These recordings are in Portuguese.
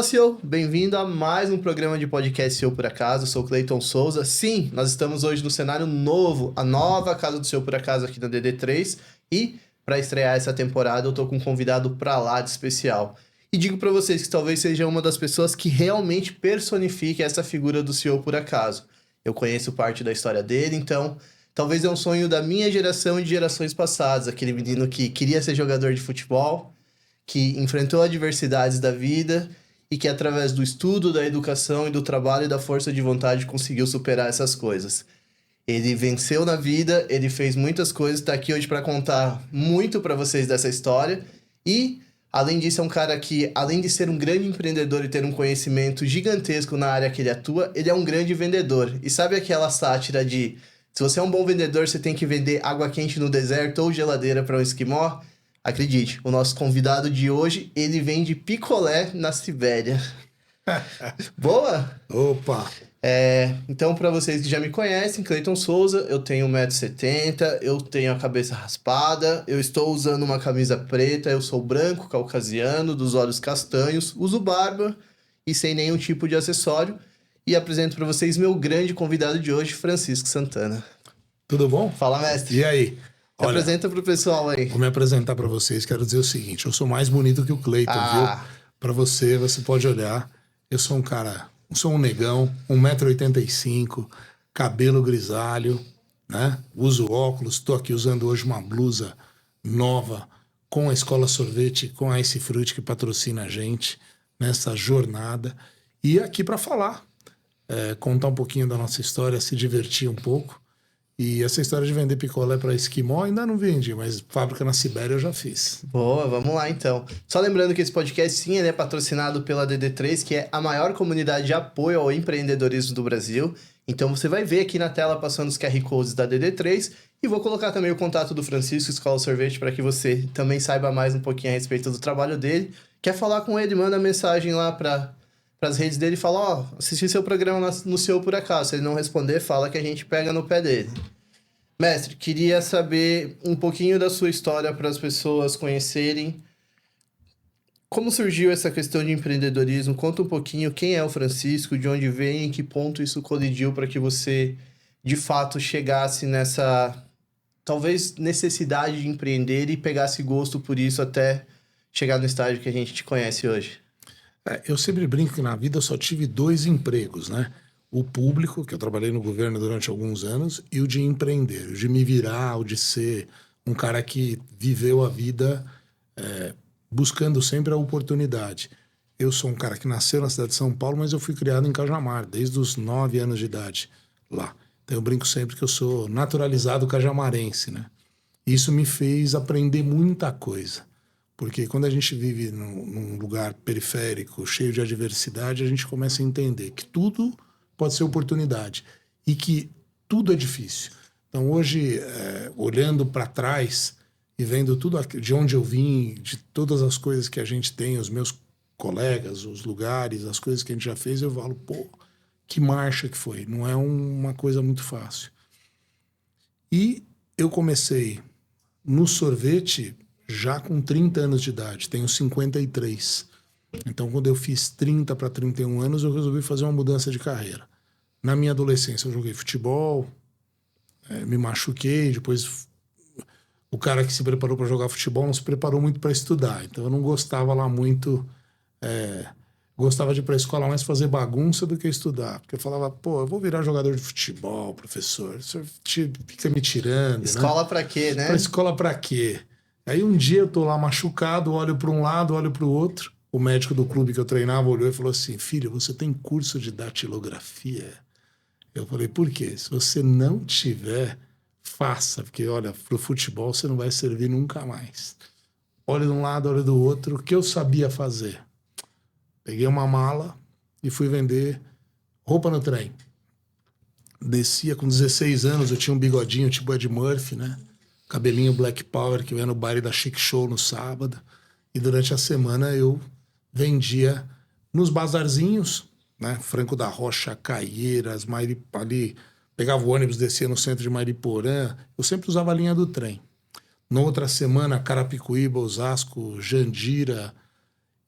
Fala, CEO! Bem-vindo a mais um programa de podcast CEO Por Acaso. Eu sou o Cleiton Souza. Sim, nós estamos hoje no cenário novo, a nova casa do CEO Por Acaso aqui na DD3. E, para estrear essa temporada, eu tô com um convidado pra lá de especial. E digo para vocês que talvez seja uma das pessoas que realmente personifique essa figura do CEO Por Acaso. Eu conheço parte da história dele, então talvez é um sonho da minha geração e de gerações passadas. Aquele menino que queria ser jogador de futebol, que enfrentou adversidades da vida e que através do estudo, da educação e do trabalho e da força de vontade conseguiu superar essas coisas. Ele venceu na vida, ele fez muitas coisas, está aqui hoje para contar muito para vocês dessa história. E, além disso, é um cara que, além de ser um grande empreendedor e ter um conhecimento gigantesco na área que ele atua, ele é um grande vendedor. E sabe aquela sátira de, se você é um bom vendedor, você tem que vender água quente no deserto ou geladeira para um esquimó? Acredite, o nosso convidado de hoje, ele vende picolé na Sibéria. Boa? Opa! Então, para vocês que já me conhecem, Cleiton Souza, eu tenho 1,70 m, eu tenho a cabeça raspada, eu estou usando uma camisa preta, eu sou branco, caucasiano, dos olhos castanhos, uso barba e sem nenhum tipo de acessório. E apresento para vocês meu grande convidado de hoje, Francisco Santana. Tudo bom? Fala, mestre. E aí? Se apresenta pro pessoal aí. Vou me apresentar para vocês. Quero dizer o seguinte, eu sou mais bonito que o Cleiton, viu? Para você pode olhar. Eu sou um cara, sou um negão, 1,85 m, cabelo grisalho, né? Uso óculos, estou aqui usando hoje uma blusa nova com a Escola Sorvete, com a Ice Fruit que patrocina a gente nessa jornada. E aqui para falar, contar um pouquinho da nossa história, se divertir um pouco. E essa história de vender picolé para esquimó ainda não vendi, mas fábrica na Sibéria eu já fiz. Boa, vamos lá então. Só lembrando que esse podcast sim, ele é patrocinado pela DD3, que é a maior comunidade de apoio ao empreendedorismo do Brasil. Então você vai ver aqui na tela passando os QR Codes da DD3 e vou colocar também o contato do Francisco Escola Sorvete para que você também saiba mais um pouquinho a respeito do trabalho dele. Quer falar com ele, manda mensagem lá para as redes dele e fala, assisti seu programa no CEO Por Acaso. Se ele não responder, fala que a gente pega no pé dele. Mestre, queria saber um pouquinho da sua história para as pessoas conhecerem. Como surgiu essa questão de empreendedorismo? Conta um pouquinho quem é o Francisco, de onde vem e em que ponto isso colidiu para que você, de fato, chegasse nessa, talvez, necessidade de empreender e pegasse gosto por isso até chegar no estágio que a gente te conhece hoje. Eu sempre brinco que na vida eu só tive 2 empregos, né? O público, que eu trabalhei no governo durante alguns anos, e o de empreender, o de me virar, o de ser um cara que viveu a vida buscando sempre a oportunidade. Eu sou um cara que nasceu na cidade de São Paulo, mas eu fui criado em Cajamar, desde os 9 anos de idade lá. Então eu brinco sempre que eu sou naturalizado cajamarense, né? Isso me fez aprender muita coisa. Porque quando a gente vive num lugar periférico, cheio de adversidade, a gente começa a entender que tudo pode ser oportunidade e que tudo é difícil. Então hoje, olhando para trás e vendo tudo de onde eu vim, de todas as coisas que a gente tem, os meus colegas, os lugares, as coisas que a gente já fez, eu falo, pô, que marcha que foi. Não é uma coisa muito fácil. E eu comecei no sorvete já com 30 anos de idade, tenho 53. Então, quando eu fiz 30 para 31 anos, eu resolvi fazer uma mudança de carreira. Na minha adolescência, eu joguei futebol, me machuquei, depois o cara que se preparou para jogar futebol não se preparou muito para estudar, então eu não gostava lá muito, gostava de ir para a escola mais fazer bagunça do que estudar, porque eu falava, pô, eu vou virar jogador de futebol, professor, o senhor fica me tirando, escola né? Pra quê, né? Pra escola pra quê? Aí um dia eu tô lá machucado, olho para um lado, olho para o outro. O médico do clube que eu treinava olhou e falou assim, filho, você tem curso de datilografia? Eu falei, por quê? Se você não tiver, faça, porque olha, pro futebol você não vai servir nunca mais. Olho de um lado, olho do outro, o que eu sabia fazer? Peguei uma mala e fui vender roupa no trem. Descia com 16 anos, eu tinha um bigodinho tipo Ed Murphy, né? Cabelinho Black Power, que eu ia no baile da Chic Show no sábado. E durante a semana eu vendia nos bazarzinhos, né? Franco da Rocha, Caieiras, ali, pegava o ônibus, descia no centro de Mariporã. Eu sempre usava a linha do trem. Na outra semana, Carapicuíba, Osasco, Jandira.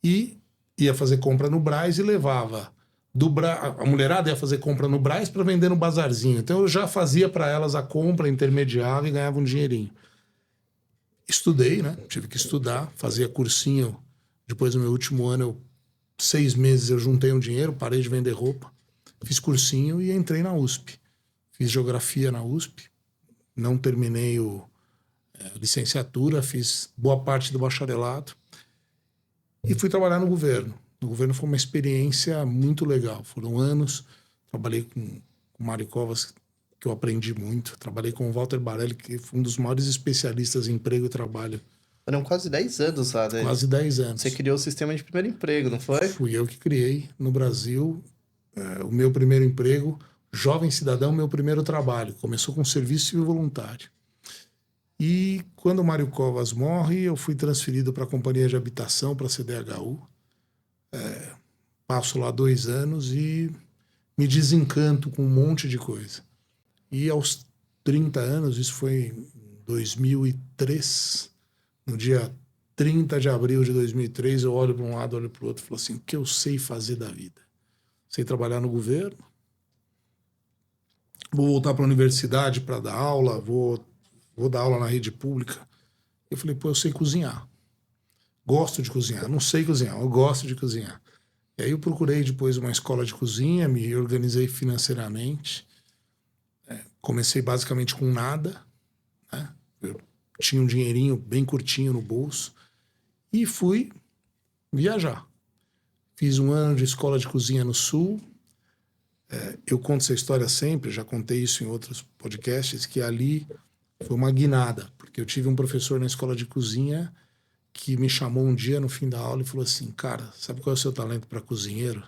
E ia fazer compra no Brás e levava a mulherada ia fazer compra no Brás para vender no bazarzinho. Então eu já fazia para elas a compra, intermediava e ganhava um dinheirinho. Estudei, né? Tive que estudar, fazia cursinho. Depois do meu último ano, 6 meses eu juntei um dinheiro, parei de vender roupa, fiz cursinho e entrei na USP. Fiz geografia na USP, não terminei a licenciatura, fiz boa parte do bacharelado e fui trabalhar no governo. No governo foi uma experiência muito legal. Foram anos, trabalhei com o Mário Covas, que eu aprendi muito. Trabalhei com o Walter Barelli, que foi um dos maiores especialistas em emprego e trabalho. Foram quase 10 anos lá, né? Quase 10 anos. Você criou o sistema de primeiro emprego, não foi? Fui eu que criei no Brasil o meu primeiro emprego. Jovem cidadão, meu primeiro trabalho. Começou com serviço civil voluntário. E quando o Mário Covas morre, eu fui transferido para a companhia de habitação, para a CDHU. Passo lá 2 anos e me desencanto com um monte de coisa. E aos 30 anos, isso foi em 2003, no dia 30 de abril de 2003, eu olho para um lado, olho para o outro e falo assim, o que eu sei fazer da vida? Sei trabalhar no governo, vou voltar para a universidade para dar aula, vou dar aula na rede pública. Eu falei, pô, eu sei cozinhar. Gosto de cozinhar. Não sei cozinhar, eu gosto de cozinhar. E aí eu procurei depois uma escola de cozinha, me organizei financeiramente. Comecei basicamente com nada, né? Eu tinha um dinheirinho bem curtinho no bolso e fui viajar. Fiz 1 ano de escola de cozinha no Sul. Eu conto essa história sempre, já contei isso em outros podcasts, que ali foi uma guinada, porque eu tive um professor na escola de cozinha que me chamou um dia no fim da aula e falou assim, cara, sabe qual é o seu talento para cozinheiro?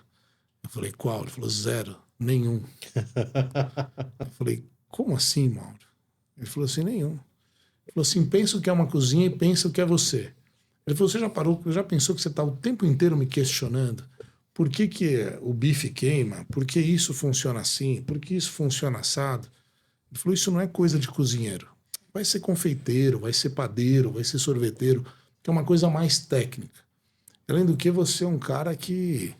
Eu falei, qual? Ele falou, 0, nenhum. Eu falei, como assim, Mauro? Ele falou assim, nenhum. Ele falou assim, pensa o que é uma cozinha e pensa o que é você. Ele falou, você já pensou que você está o tempo inteiro me questionando? Por que o bife queima? Por que isso funciona assim? Por que isso funciona assado? Ele falou, isso não é coisa de cozinheiro. Vai ser confeiteiro, vai ser padeiro, vai ser sorveteiro, que é uma coisa mais técnica. Além do que, você é um cara que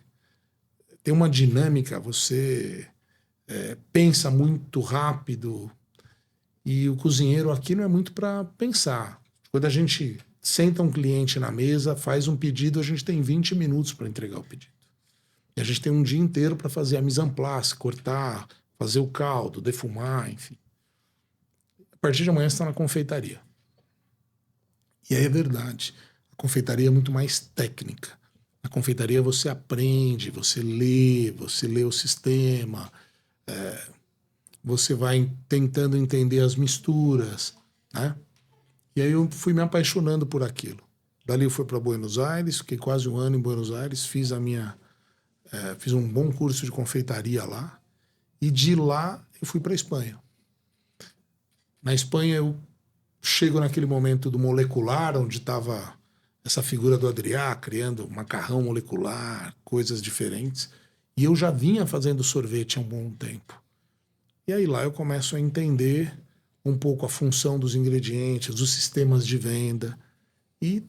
tem uma dinâmica, você pensa muito rápido. E o cozinheiro aqui não é muito para pensar. Quando a gente senta um cliente na mesa, faz um pedido, a gente tem 20 minutos para entregar o pedido. E a gente tem um dia inteiro para fazer a mise en place, cortar, fazer o caldo, defumar, enfim. A partir de amanhã você está na confeitaria. E aí é verdade. A confeitaria é muito mais técnica. Na confeitaria você aprende, você lê o sistema, você vai tentando entender as misturas, né? E aí eu fui me apaixonando por aquilo. Dali eu fui para Buenos Aires, fiquei quase 1 ano em Buenos Aires, fiz um bom curso de confeitaria lá, e de lá eu fui para a Espanha. Na Espanha eu chego naquele momento do molecular, onde estava essa figura do Adrià, criando macarrão molecular, coisas diferentes, e eu já vinha fazendo sorvete há um bom tempo. E aí lá eu começo a entender um pouco a função dos ingredientes, os sistemas de venda, e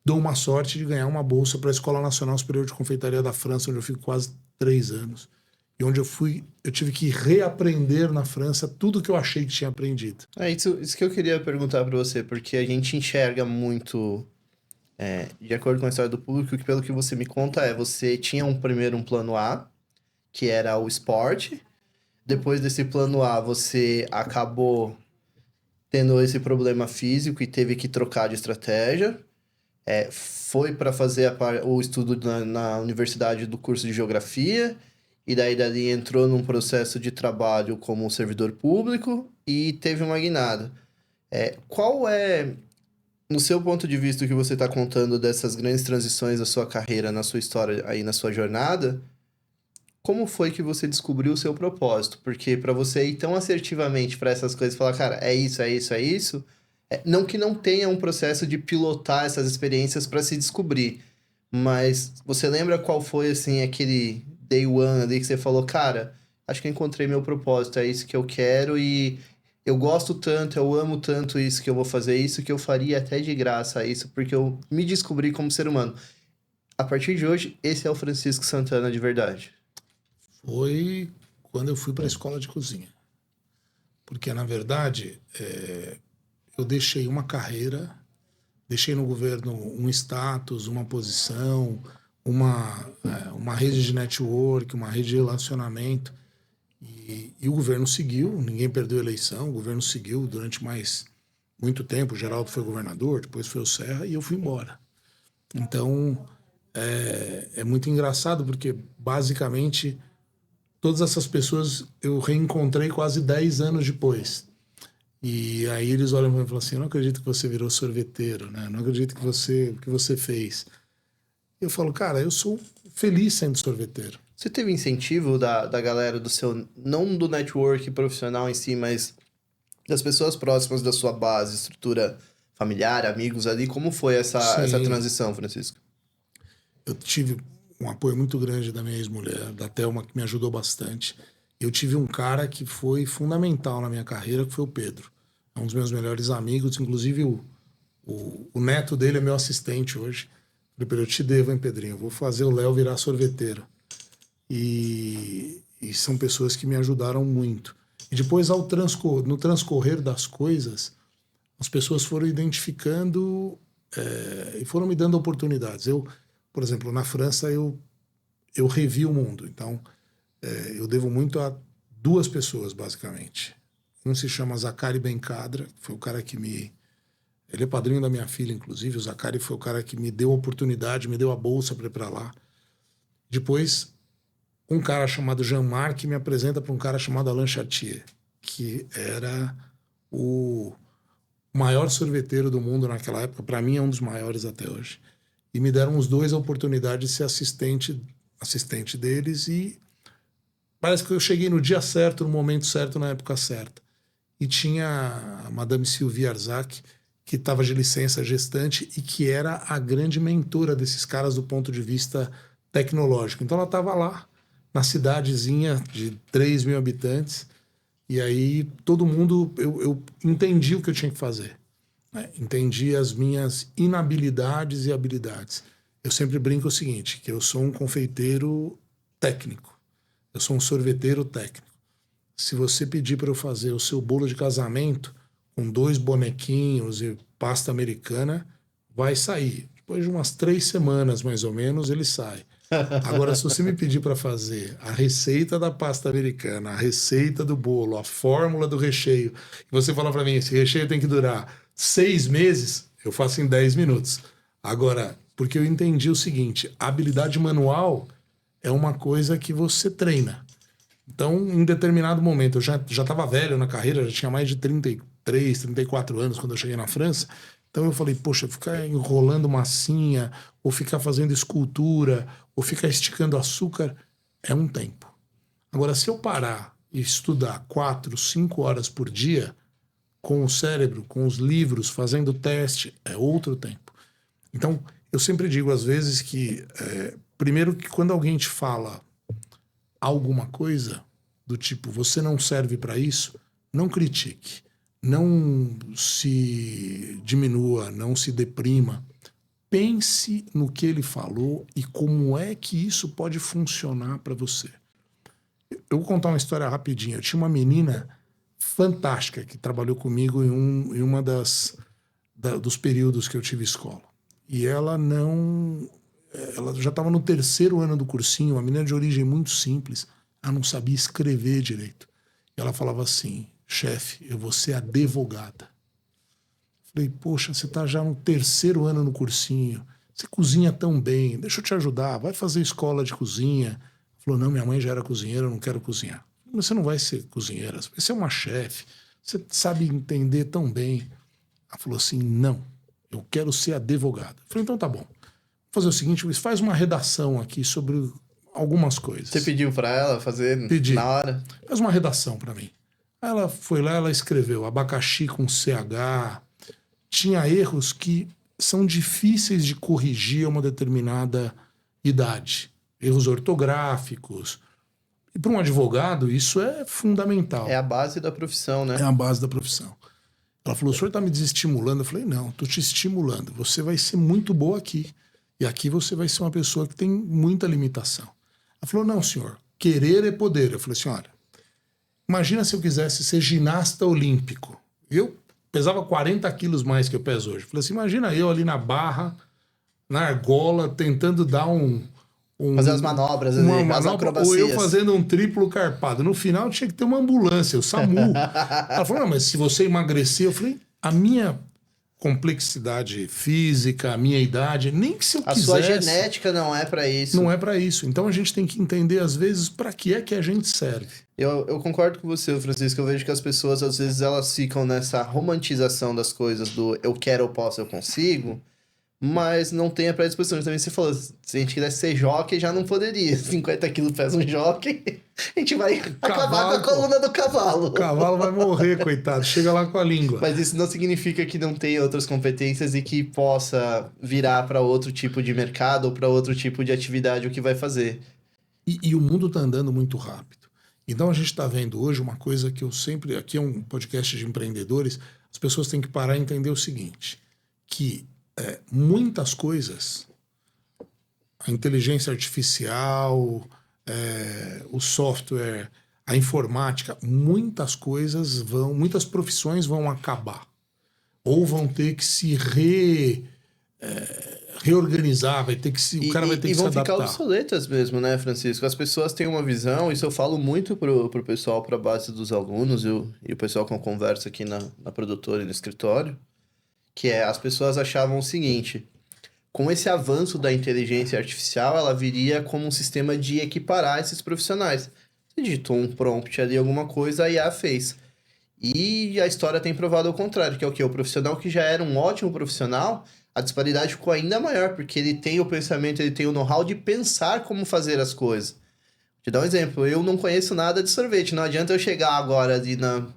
dou uma sorte de ganhar uma bolsa para a Escola Nacional Superior de Confeitaria da França, onde eu fico quase 3 anos. E onde eu tive que reaprender na França tudo que eu achei que tinha aprendido. Isso que eu queria perguntar para você, porque a gente enxerga muito, de acordo com a história do público, que pelo que você me conta, você tinha primeiro um plano A, que era o esporte. Depois desse plano A, você acabou tendo esse problema físico e teve que trocar de estratégia. Foi para fazer o estudo na universidade do curso de geografia, e dali entrou num processo de trabalho como servidor público e teve uma guinada. Qual é, no seu ponto de vista, o que você está contando dessas grandes transições da sua carreira, na sua história, aí na sua jornada? Como foi que você descobriu o seu propósito? Porque para você ir tão assertivamente para essas coisas, falar, cara, é isso, é isso, é isso, não que não tenha um processo de pilotar essas experiências para se descobrir, mas você lembra qual foi, assim, aquele day one ali que você falou, cara, acho que eu encontrei meu propósito, é isso que eu quero e eu gosto tanto, eu amo tanto isso que eu vou fazer isso, que eu faria até de graça isso, porque eu me descobri como ser humano. a partir de hoje, esse é o Francisco Santana de verdade? Foi quando eu fui para a escola de cozinha. Porque, na verdade, eu deixei uma carreira, deixei no governo um status, uma posição, uma rede de network, uma rede de relacionamento. E o governo seguiu, ninguém perdeu a eleição, o governo seguiu durante muito tempo. O Geraldo foi governador, depois foi o Serra, e eu fui embora. Então, é muito engraçado, porque, basicamente, todas essas pessoas eu reencontrei quase 10 anos depois. E aí eles olham para mim e falam assim, eu não acredito que você virou sorveteiro, né? Não acredito que o que você fez. Eu falo, cara, eu sou feliz sendo sorveteiro. Você teve incentivo da galera do seu... Não do network profissional em si, mas das pessoas próximas da sua base, estrutura familiar, amigos ali. Como foi essa transição, Francisco? Eu tive um apoio muito grande da minha ex-mulher, da Thelma, que me ajudou bastante. Eu tive um cara que foi fundamental na minha carreira, que foi o Pedro. É um dos meus melhores amigos, inclusive o neto dele é meu assistente hoje. Eu te devo, hein, Pedrinho? Eu vou fazer o Léo virar sorveteiro. E são pessoas que me ajudaram muito. E depois, no transcorrer das coisas, as pessoas foram identificando e foram me dando oportunidades. Por exemplo, na França, eu revi o mundo. Então, eu devo muito a 2 pessoas, basicamente. Um se chama Zacari Bencadra, que foi o cara que Ele é padrinho da minha filha, inclusive. O Zacari foi o cara que me deu a oportunidade, me deu a bolsa para ir para lá. Depois, um cara chamado Jean-Marc me apresenta para um cara chamado Alain Chartier, que era o maior sorveteiro do mundo naquela época. Para mim, é um dos maiores até hoje. E me deram os 2 a oportunidade de ser assistente deles, e parece que eu cheguei no dia certo, no momento certo, na época certa. E tinha a Madame Sylvie Arzac, que estava de licença gestante e que era a grande mentora desses caras do ponto de vista tecnológico. Então ela estava lá, na cidadezinha de 3 mil habitantes, e aí todo mundo, eu entendi o que eu tinha que fazer. Entendi as minhas inabilidades e habilidades. Eu sempre brinco o seguinte, que eu sou um confeiteiro técnico. Eu sou um sorveteiro técnico. Se você pedir para eu fazer o seu bolo de casamento com 2 bonequinhos e pasta americana, vai sair. Depois de umas 3 semanas, mais ou menos, ele sai. Agora, se você me pedir para fazer a receita da pasta americana, a receita do bolo, a fórmula do recheio, e você falar para mim, esse recheio tem que durar 6 meses, eu faço em 10 minutos. Agora, porque eu entendi o seguinte, a habilidade manual é uma coisa que você treina. Então, em determinado momento, eu já estava velho na carreira, já tinha mais de 33, 34 anos quando eu cheguei na França. Então eu falei, poxa, ficar enrolando massinha, ou ficar fazendo escultura, ou ficar esticando açúcar, é um tempo. Agora, se eu parar e estudar 4, 5 horas por dia, com o cérebro, com os livros, fazendo teste, é outro tempo. Então, eu sempre digo às vezes que, primeiro que quando alguém te fala alguma coisa, do tipo, você não serve para isso, não critique. Não se diminua, não se deprima. Pense no que ele falou e como é que isso pode funcionar para você. Eu vou contar uma história rapidinha. Eu tinha uma menina fantástica que trabalhou comigo em uma dos períodos que eu tive escola. E ela já estava no 3º ano do cursinho, uma menina de origem muito simples. Ela não sabia escrever direito. E ela falava assim, chefe, eu vou ser advogada. Falei, poxa, você está já no 3º ano no cursinho, você cozinha tão bem, deixa eu te ajudar, vai fazer escola de cozinha. Falou, não, minha mãe já era cozinheira, eu não quero cozinhar. Mas você não vai ser cozinheira, você vai ser uma chefe, você sabe entender tão bem. Ela falou assim, não, eu quero ser advogada. Falei, então tá bom, vou fazer o seguinte, Luiz, faz uma redação aqui sobre algumas coisas. Você pediu para ela fazer na hora? Faz uma redação para mim. Aí ela foi lá, ela escreveu abacaxi com CH. Tinha erros que são difíceis de corrigir a uma determinada idade. Erros ortográficos. E para um advogado, isso é fundamental. É a base da profissão, né? É a base da profissão. Ela falou, o senhor está me desestimulando? Eu falei, não, estou te estimulando. Você vai ser muito boa aqui. E aqui você vai ser uma pessoa que tem muita limitação. Ela falou, não, senhor, querer é poder. Eu falei assim, olha, imagina se eu quisesse ser ginasta olímpico. Eu pesava 40 quilos mais que eu peso hoje. Eu falei assim, imagina eu ali na barra, na argola, tentando dar fazer as manobras, as manobra, acrobacias. ou eu fazendo um triplo carpado. No final tinha que ter uma ambulância, o SAMU. Ela falou, não, mas se você emagrecer... Eu falei, a minha complexidade física, a minha idade, nem que se eu quisesse... A sua genética não é para isso. Não é para isso. Então a gente tem que entender, às vezes, para que é que a gente serve. Eu concordo com você, Francisco. Eu vejo que as pessoas, às vezes, elas ficam nessa romantização das coisas do eu quero, eu posso, eu consigo, mas não tem a predisposição. Também você falou, se a gente quisesse ser jockey, já não poderia. 50 quilos pesa um jockey, a gente vai acabar com a coluna do cavalo. O cavalo vai morrer, coitado. Chega lá com a língua. Mas isso não significa que não tenha outras competências e que possa virar para outro tipo de mercado ou para outro tipo de atividade o que vai fazer. E o mundo está andando muito rápido. Então a gente está vendo hoje uma coisa que eu sempre... Aqui é um podcast de empreendedores. As pessoas têm que parar e entender o seguinte, que muitas coisas, a inteligência artificial, o software, a informática, muitas profissões vão acabar. Ou vão ter que se reorganizar, vai ter que o cara vai ter que se adaptar. E vão ficar obsoletas mesmo, né, Francisco? As pessoas têm uma visão, isso eu falo muito pro pessoal, pra base dos alunos e o pessoal que eu converso aqui na produtora e no escritório, que as pessoas achavam o seguinte, com esse avanço da inteligência artificial, ela viria como um sistema de equiparar esses profissionais. Você digitou um prompt ali, alguma coisa, a IA fez. E a história tem provado ao contrário, que é o quê? O profissional que já era um ótimo profissional, a disparidade ficou ainda maior, porque ele tem o pensamento, ele tem o know-how de pensar como fazer as coisas. Vou te dar um exemplo, eu não conheço nada de sorvete, não adianta eu chegar agora ali no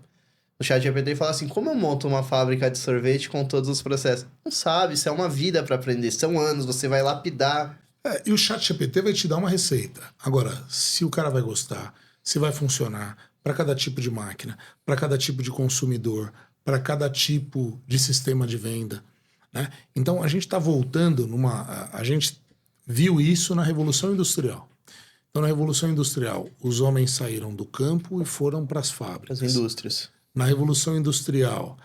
ChatGPT e falar assim, como eu monto uma fábrica de sorvete com todos os processos? Não sabe, isso é uma vida para aprender, são anos, você vai lapidar. E o ChatGPT vai te dar uma receita. Agora, se o cara vai gostar, se vai funcionar para cada tipo de máquina, para cada tipo de consumidor, para cada tipo de sistema de venda, né? Então a gente está voltando a gente viu isso na Revolução Industrial. Então na Revolução Industrial os homens saíram do campo e foram para as fábricas. As indústrias. Na Revolução Industrial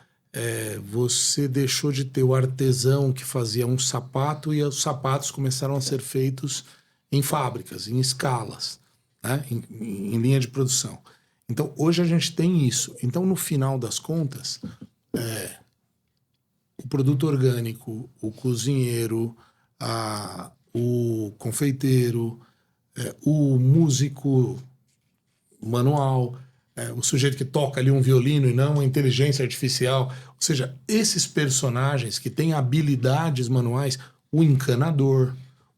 você deixou de ter o artesão que fazia um sapato e os sapatos começaram a ser feitos em fábricas, em escalas, né? em linha de produção. Então hoje a gente tem isso. Então no final das contas o produto orgânico, o cozinheiro, o confeiteiro, o músico manual, o sujeito que toca ali um violino e não a inteligência artificial. Ou seja, esses personagens que têm habilidades manuais, o encanador,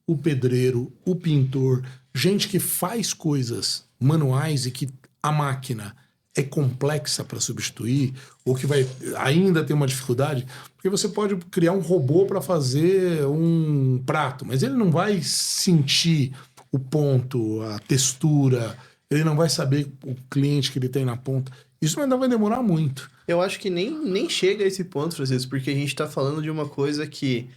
o pedreiro, o pintor, gente que faz coisas manuais e que a máquina é complexa para substituir, ou que vai ainda ter uma dificuldade, porque você pode criar um robô para fazer um prato, mas ele não vai sentir o ponto, a textura, ele não vai saber o cliente que ele tem na ponta. Isso ainda vai demorar muito. Eu acho que nem chega a esse ponto, Francisco, porque a gente está falando de uma coisa que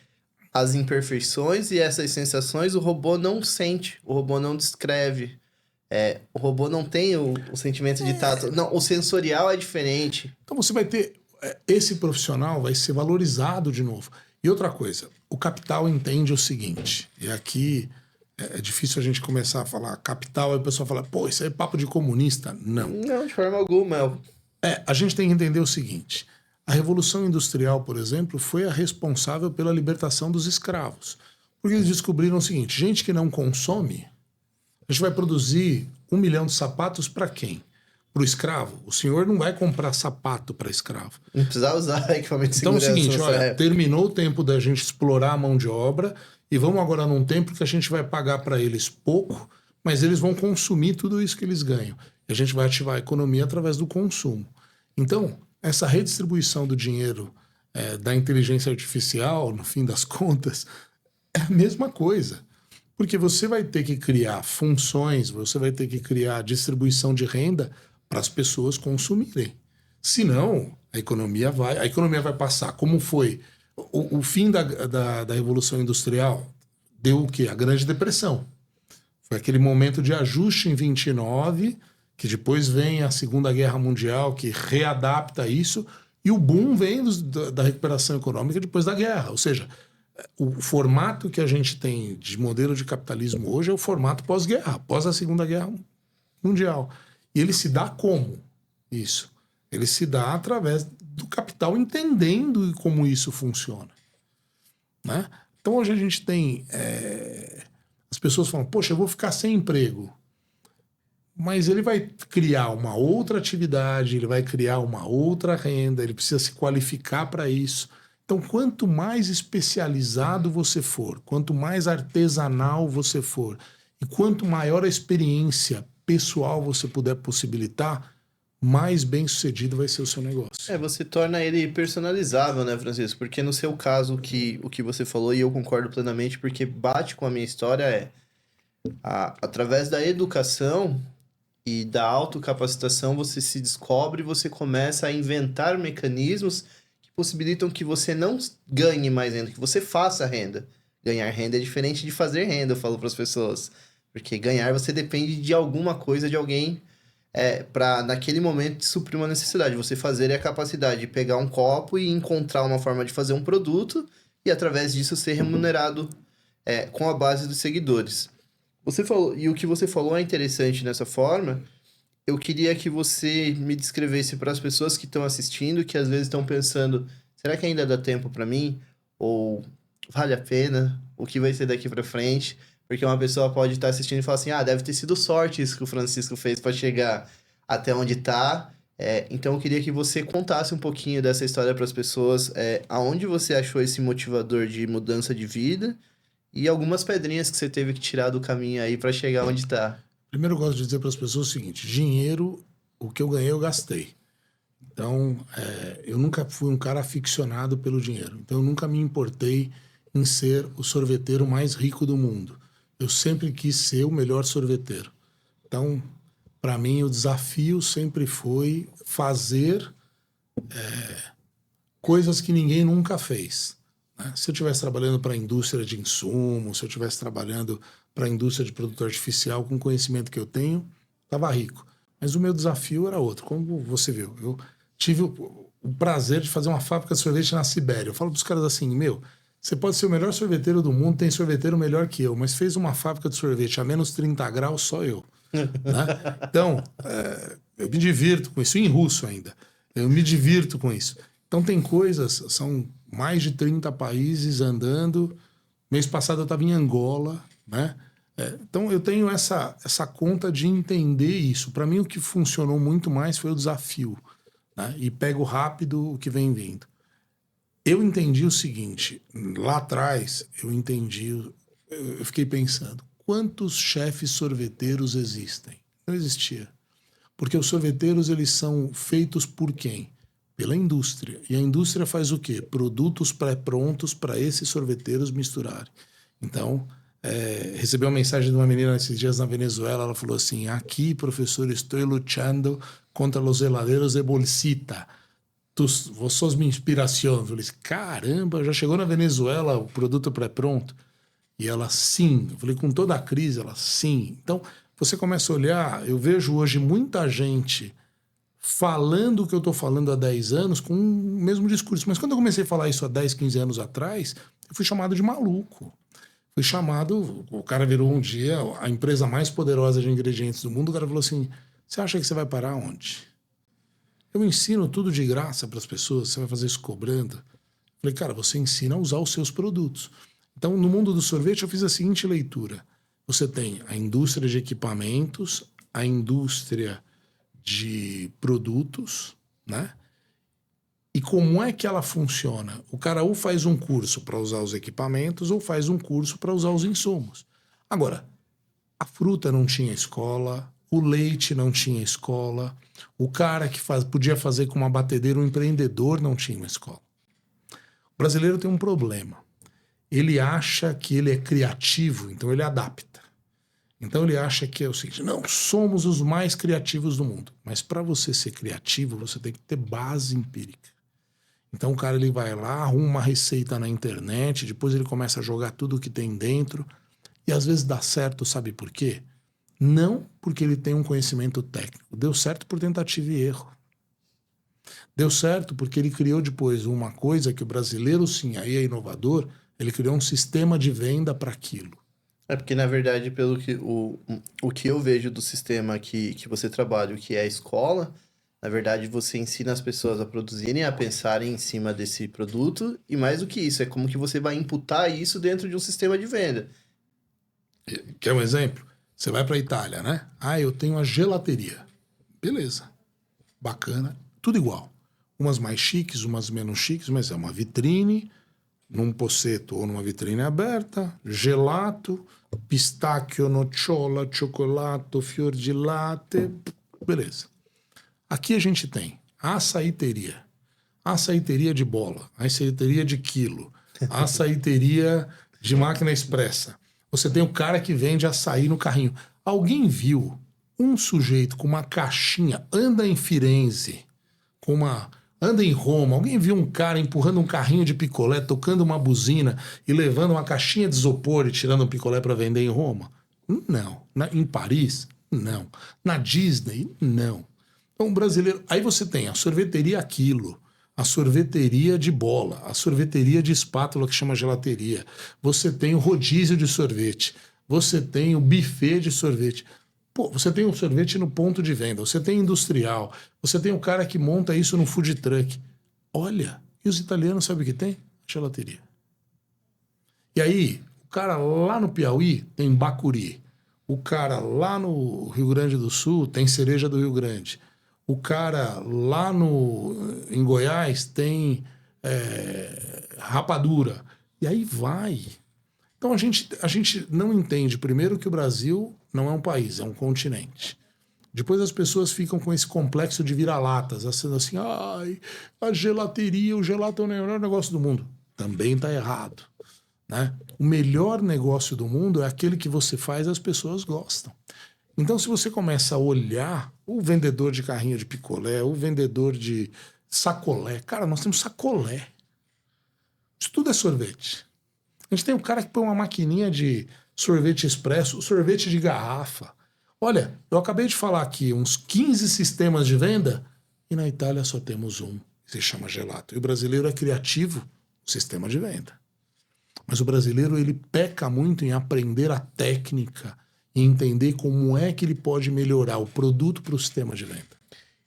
as imperfeições e essas sensações o robô não sente, o robô não descreve. O robô não tem o sentimento de tato. Não, o sensorial é diferente. Então você vai ter... Esse profissional vai ser valorizado de novo. E outra coisa, o capital entende o seguinte, e aqui é difícil a gente começar a falar capital, aí o pessoal fala, pô, isso aí é papo de comunista. Não. Não, de forma alguma. A gente tem que entender o seguinte, a Revolução Industrial, por exemplo, foi a responsável pela libertação dos escravos. Porque eles descobriram o seguinte, gente que não consome... A gente vai produzir 1 milhão de sapatos para quem? Para o escravo. O senhor não vai comprar sapato para escravo. Não precisa usar equipamento de segurança. Então é o seguinte, olha, época. Terminou o tempo da gente explorar a mão de obra e vamos agora num tempo que a gente vai pagar para eles pouco, mas eles vão consumir tudo isso que eles ganham. E a gente vai ativar a economia através do consumo. Então, essa redistribuição do dinheiro da inteligência artificial, no fim das contas, é a mesma coisa. Porque você vai ter que criar funções, você vai ter que criar distribuição de renda para as pessoas consumirem. Senão, a economia vai passar. Como foi o fim da Revolução Industrial, deu o quê? A Grande Depressão. Foi aquele momento de ajuste em 29, que depois vem a Segunda Guerra Mundial, que readapta isso, e o boom vem da recuperação econômica depois da guerra. Ou seja, o formato que a gente tem de modelo de capitalismo hoje é o formato pós-guerra, após a Segunda Guerra Mundial. E ele se dá como isso? Ele se dá através do capital entendendo como isso funciona. Né? Então hoje a gente tem... as pessoas falam, poxa, eu vou ficar sem emprego. Mas ele vai criar uma outra atividade, ele vai criar uma outra renda, ele precisa se qualificar para isso. Então, quanto mais especializado você for, quanto mais artesanal você for, e quanto maior a experiência pessoal você puder possibilitar, mais bem sucedido vai ser o seu negócio. Você torna ele personalizável, né, Francisco? Porque no seu caso, o que você falou, e eu concordo plenamente, porque bate com a minha história, através da educação e da autocapacitação, você se descobre, você começa a inventar mecanismos que possibilitam que você não ganhe mais renda, que você faça renda. Ganhar renda é diferente de fazer renda, eu falo para as pessoas. Porque ganhar você depende de alguma coisa, de alguém, para naquele momento suprir uma necessidade. Você fazer é a capacidade de pegar um copo e encontrar uma forma de fazer um produto e através disso ser remunerado com a base dos seguidores. Você falou, e o que você falou é interessante nessa forma. Eu queria que você me descrevesse para as pessoas que estão assistindo, que às vezes estão pensando, será que ainda dá tempo para mim? Ou vale a pena? O que vai ser daqui para frente? Porque uma pessoa pode estar assistindo e falar assim, deve ter sido sorte isso que o Francisco fez para chegar até onde está. Então eu queria que você contasse um pouquinho dessa história para as pessoas, aonde você achou esse motivador de mudança de vida e algumas pedrinhas que você teve que tirar do caminho aí para chegar onde está. Primeiro eu gosto de dizer para as pessoas o seguinte, dinheiro, o que eu ganhei eu gastei. Então, eu nunca fui um cara aficionado pelo dinheiro. Então eu nunca me importei em ser o sorveteiro mais rico do mundo. Eu sempre quis ser o melhor sorveteiro. Então, para mim, o desafio sempre foi fazer coisas que ninguém nunca fez. Né? Se eu estivesse trabalhando para a indústria de insumos, se eu estivesse trabalhando para a indústria de produto artificial, com o conhecimento que eu tenho, estava rico. Mas o meu desafio era outro. Como você viu, eu tive o prazer de fazer uma fábrica de sorvete na Sibéria. Eu falo para os caras assim, você pode ser o melhor sorveteiro do mundo, tem sorveteiro melhor que eu, mas fez uma fábrica de sorvete a menos 30 graus, só eu. Né? Então, eu me divirto com isso, em russo ainda. Eu me divirto com isso. Então tem coisas, são mais de 30 países andando. Mês passado eu estava em Angola, né? Então eu tenho essa conta de entender isso. Para mim o que funcionou muito mais foi o desafio. Né? E pego rápido o que vem vindo. Eu entendi o seguinte, lá atrás eu fiquei pensando, quantos chefes sorveteiros existem? Não existia. Porque os sorveteiros, eles são feitos por quem? Pela indústria. E a indústria faz o quê? Produtos pré-prontos para esses sorveteiros misturarem. Então, recebi uma mensagem de uma menina esses dias na Venezuela, ela falou assim, aqui, professor, estou luchando contra os heladeros de bolsita. Vos sos minha inspiração. Eu falei assim, caramba, já chegou na Venezuela o produto pré-pronto? E ela, sim. Eu falei, com toda a crise? Ela, sim. Então, você começa a olhar, eu vejo hoje muita gente falando o que eu estou falando há 10 anos com o mesmo discurso. Mas quando eu comecei a falar isso há 10, 15 anos atrás, eu fui chamado de maluco. Fui chamado, o cara virou um dia a empresa mais poderosa de ingredientes do mundo, o cara falou assim, você acha que você vai parar onde? Eu ensino tudo de graça para as pessoas, você vai fazer isso cobrando? Eu falei, cara, você ensina a usar os seus produtos. Então, no mundo do sorvete, eu fiz a seguinte leitura. Você tem a indústria de equipamentos, a indústria de produtos, né? E como é que ela funciona? O cara ou faz um curso para usar os equipamentos ou faz um curso para usar os insumos. Agora, a fruta não tinha escola, o leite não tinha escola, o cara que podia fazer com uma batedeira, um empreendedor não tinha uma escola. O brasileiro tem um problema. Ele acha que ele é criativo, então ele adapta. Então ele acha que é o seguinte, não, somos os mais criativos do mundo. Mas para você ser criativo, você tem que ter base empírica. Então o cara ele vai lá, arruma uma receita na internet, depois ele começa a jogar tudo que tem dentro e às vezes dá certo, sabe por quê? Não porque ele tem um conhecimento técnico, deu certo por tentativa e erro. Deu certo porque ele criou depois uma coisa que o brasileiro, sim, aí é inovador, ele criou um sistema de venda para aquilo. É porque, na verdade, pelo que o que eu vejo do sistema que você trabalha, o que é a escola, na verdade, você ensina as pessoas a produzirem, a pensarem em cima desse produto, e mais do que isso, é como que você vai imputar isso dentro de um sistema de venda. Quer um exemplo? Você vai para a Itália, né? Ah, eu tenho a gelateria. Beleza. Bacana. Tudo igual. Umas mais chiques, umas menos chiques, mas é uma vitrine, num pocetto ou numa vitrine aberta, gelato, pistacchio, nocciola, cioccolato, fior di latte. Beleza. Aqui a gente tem a açaiteria de bola, a açaiteria de quilo, a açaiteria de máquina expressa. Você tem o cara que vende açaí no carrinho. Alguém viu um sujeito com uma caixinha, anda em Firenze, anda em Roma, alguém viu um cara empurrando um carrinho de picolé, tocando uma buzina e levando uma caixinha de isopor e tirando um picolé para vender em Roma? Não. Em Paris? Não. Na Disney? Não. Então, o brasileiro. Aí você tem a sorveteria Aquilo, a sorveteria de bola, a sorveteria de espátula que chama gelateria. Você tem o rodízio de sorvete. Você tem o buffet de sorvete. Pô, você tem o sorvete no ponto de venda. Você tem industrial. Você tem o cara que monta isso no food truck. Olha, e os italianos sabem o que tem? Gelateria. E aí, o cara lá no Piauí tem bacuri. O cara lá no Rio Grande do Sul tem cereja do Rio Grande. O cara lá em Goiás tem rapadura. E aí vai. Então a gente não entende, primeiro, que o Brasil não é um país, é um continente. Depois as pessoas ficam com esse complexo de vira-latas, sendo assim, ai, a gelateria, o gelato é o melhor negócio do mundo. Também está errado. Né? O melhor negócio do mundo é aquele que você faz e as pessoas gostam. Então, se você começa a olhar o vendedor de carrinho de picolé, o vendedor de sacolé, cara, nós temos sacolé. Isso tudo é sorvete. A gente tem um cara que põe uma maquininha de sorvete expresso, sorvete de garrafa. Olha, eu acabei de falar aqui uns 15 sistemas de venda e na Itália só temos um, que se chama gelato. E o brasileiro é criativo no sistema de venda. Mas o brasileiro, ele peca muito em aprender a técnica e entender como é que ele pode melhorar o produto para o sistema de venda.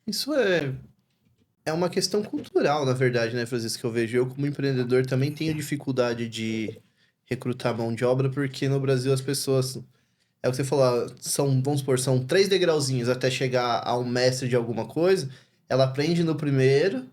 Isso é uma questão cultural, na verdade, né, Francisco, que eu vejo. Eu, como empreendedor, também tenho dificuldade de recrutar mão de obra, porque no Brasil as pessoas... É o que você falou, vamos supor, são 3 degrauzinhos até chegar ao mestre de alguma coisa. Ela aprende no primeiro,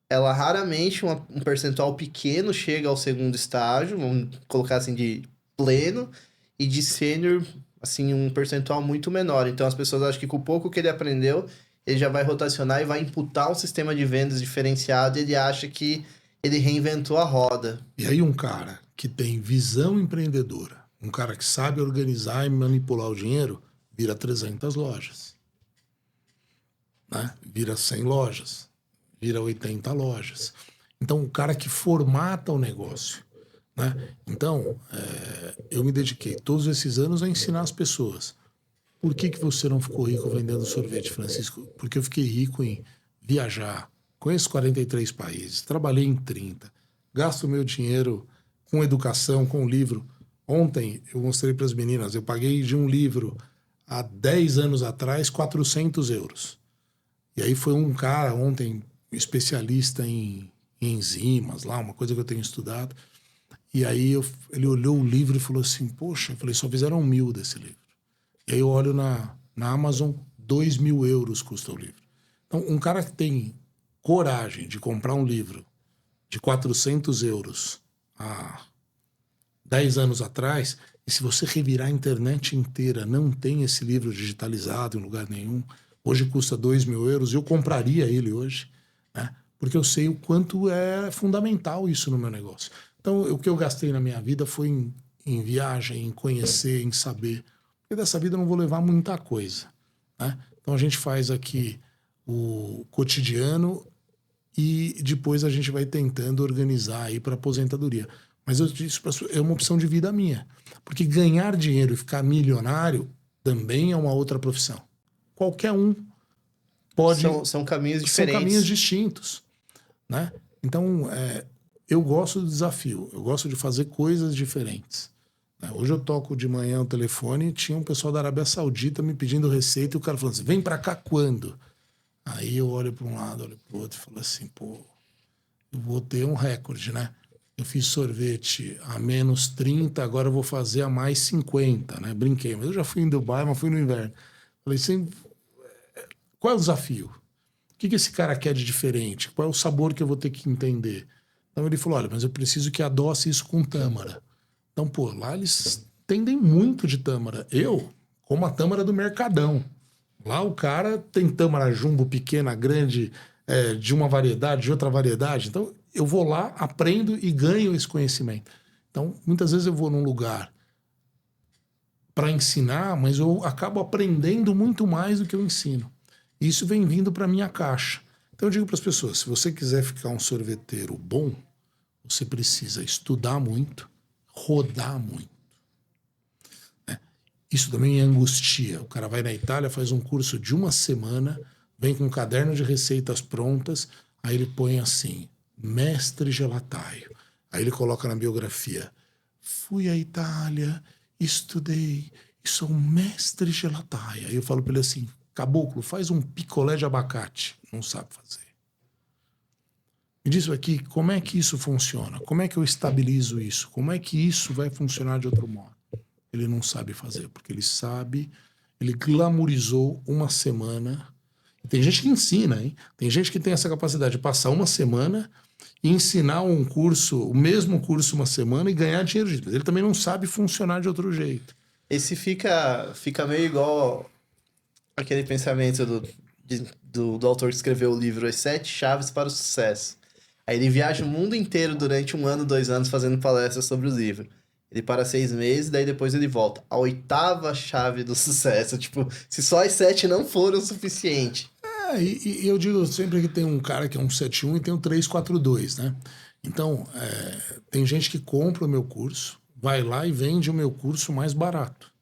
ela raramente, um percentual pequeno, chega ao segundo estágio, vamos colocar assim, de pleno, e de sênior, assim, um percentual muito menor. Então as pessoas acham que com o pouco que ele aprendeu, ele já vai rotacionar e vai imputar um sistema de vendas diferenciado e ele acha que ele reinventou a roda. E aí um cara que tem visão empreendedora, um cara que sabe organizar e manipular o dinheiro, vira 300 lojas. Né? Vira 100 lojas. Vira 80 lojas. Então, o cara que formata o negócio. Né? Então, eu me dediquei todos esses anos a ensinar as pessoas. Por que você não ficou rico vendendo sorvete, Francisco? Porque eu fiquei rico em viajar. Conheço 43 países, trabalhei em 30. Gasto meu dinheiro com educação, com livro. Ontem eu mostrei para as meninas, eu paguei de um livro há 10 anos atrás 400 euros. E aí foi um cara ontem, especialista em enzimas, lá, uma coisa que eu tenho estudado. E aí ele olhou o livro e falou assim, poxa, eu falei, só fizeram 1.000 desse livro. E aí eu olho na Amazon, 2.000 euros custa o livro. Então, um cara que tem coragem de comprar um livro de 400 euros há 10 anos atrás, e se você revirar a internet inteira, não tem esse livro digitalizado em lugar nenhum, hoje custa 2.000 euros, eu compraria ele hoje, né? Porque eu sei o quanto é fundamental isso no meu negócio. Então, o que eu gastei na minha vida foi em viagem, em conhecer, em saber. Porque dessa vida eu não vou levar muita coisa. Né? Então, a gente faz aqui o cotidiano e depois a gente vai tentando organizar aí para aposentadoria. Mas eu disse, é uma opção de vida minha. Porque ganhar dinheiro e ficar milionário também é uma outra profissão. Qualquer um pode... São caminhos diferentes. São caminhos distintos, né? Então, eu gosto do desafio. Eu gosto de fazer coisas diferentes. Hoje eu toco de manhã o telefone e tinha um pessoal da Arábia Saudita me pedindo receita e o cara falando assim, vem pra cá quando? Aí eu olho para um lado, olho pro outro e falo assim, pô, eu vou ter um recorde, né? Eu fiz sorvete a menos 30, agora eu vou fazer a mais 50, né? Brinquei, mas eu já fui em Dubai, mas fui no inverno. Falei assim, qual é o desafio? O que esse cara quer de diferente? Qual é o sabor que eu vou ter que entender? Então ele falou, olha, mas eu preciso que adoce isso com tâmara. Então, pô, lá eles entendem muito de tâmara. Eu, como a tâmara do Mercadão. Lá o cara tem tâmara jumbo, pequena, grande, de uma variedade, de outra variedade. Então, eu vou lá, aprendo e ganho esse conhecimento. Então, muitas vezes eu vou num lugar para ensinar, mas eu acabo aprendendo muito mais do que eu ensino. E isso vem vindo para minha caixa. Então, eu digo para as pessoas, se você quiser ficar um sorveteiro bom, você precisa estudar muito, rodar muito. Isso também é angustia. O cara vai na Itália, faz um curso de uma semana, vem com um caderno de receitas prontas, aí ele põe assim, mestre gelataio. Aí ele coloca na biografia, fui à Itália, estudei e sou mestre gelataio. Aí eu falo para ele assim, caboclo, faz um picolé de abacate. Não sabe fazer. Me diz aqui, como é que isso funciona? Como é que eu estabilizo isso? Como é que isso vai funcionar de outro modo? Ele não sabe fazer, porque ele glamourizou uma semana. Tem gente que ensina, hein? Tem gente que tem essa capacidade de passar uma semana e ensinar um curso, o mesmo curso uma semana e ganhar dinheiro disso. Mas ele também não sabe funcionar de outro jeito. Esse fica meio igual aquele pensamento do autor que escreveu o livro As 7 Chaves para o Sucesso. Aí ele viaja o mundo inteiro durante 1 ano, 2 anos fazendo palestras sobre o livro. Ele para 6 meses, daí depois ele volta. A 8ª chave do sucesso. Tipo, se só as 7 não foram o suficiente. E eu digo sempre que tem um cara que é um 7-1 e tem um 3-4-2, né? Então, tem gente que compra o meu curso, vai lá e vende o meu curso mais barato.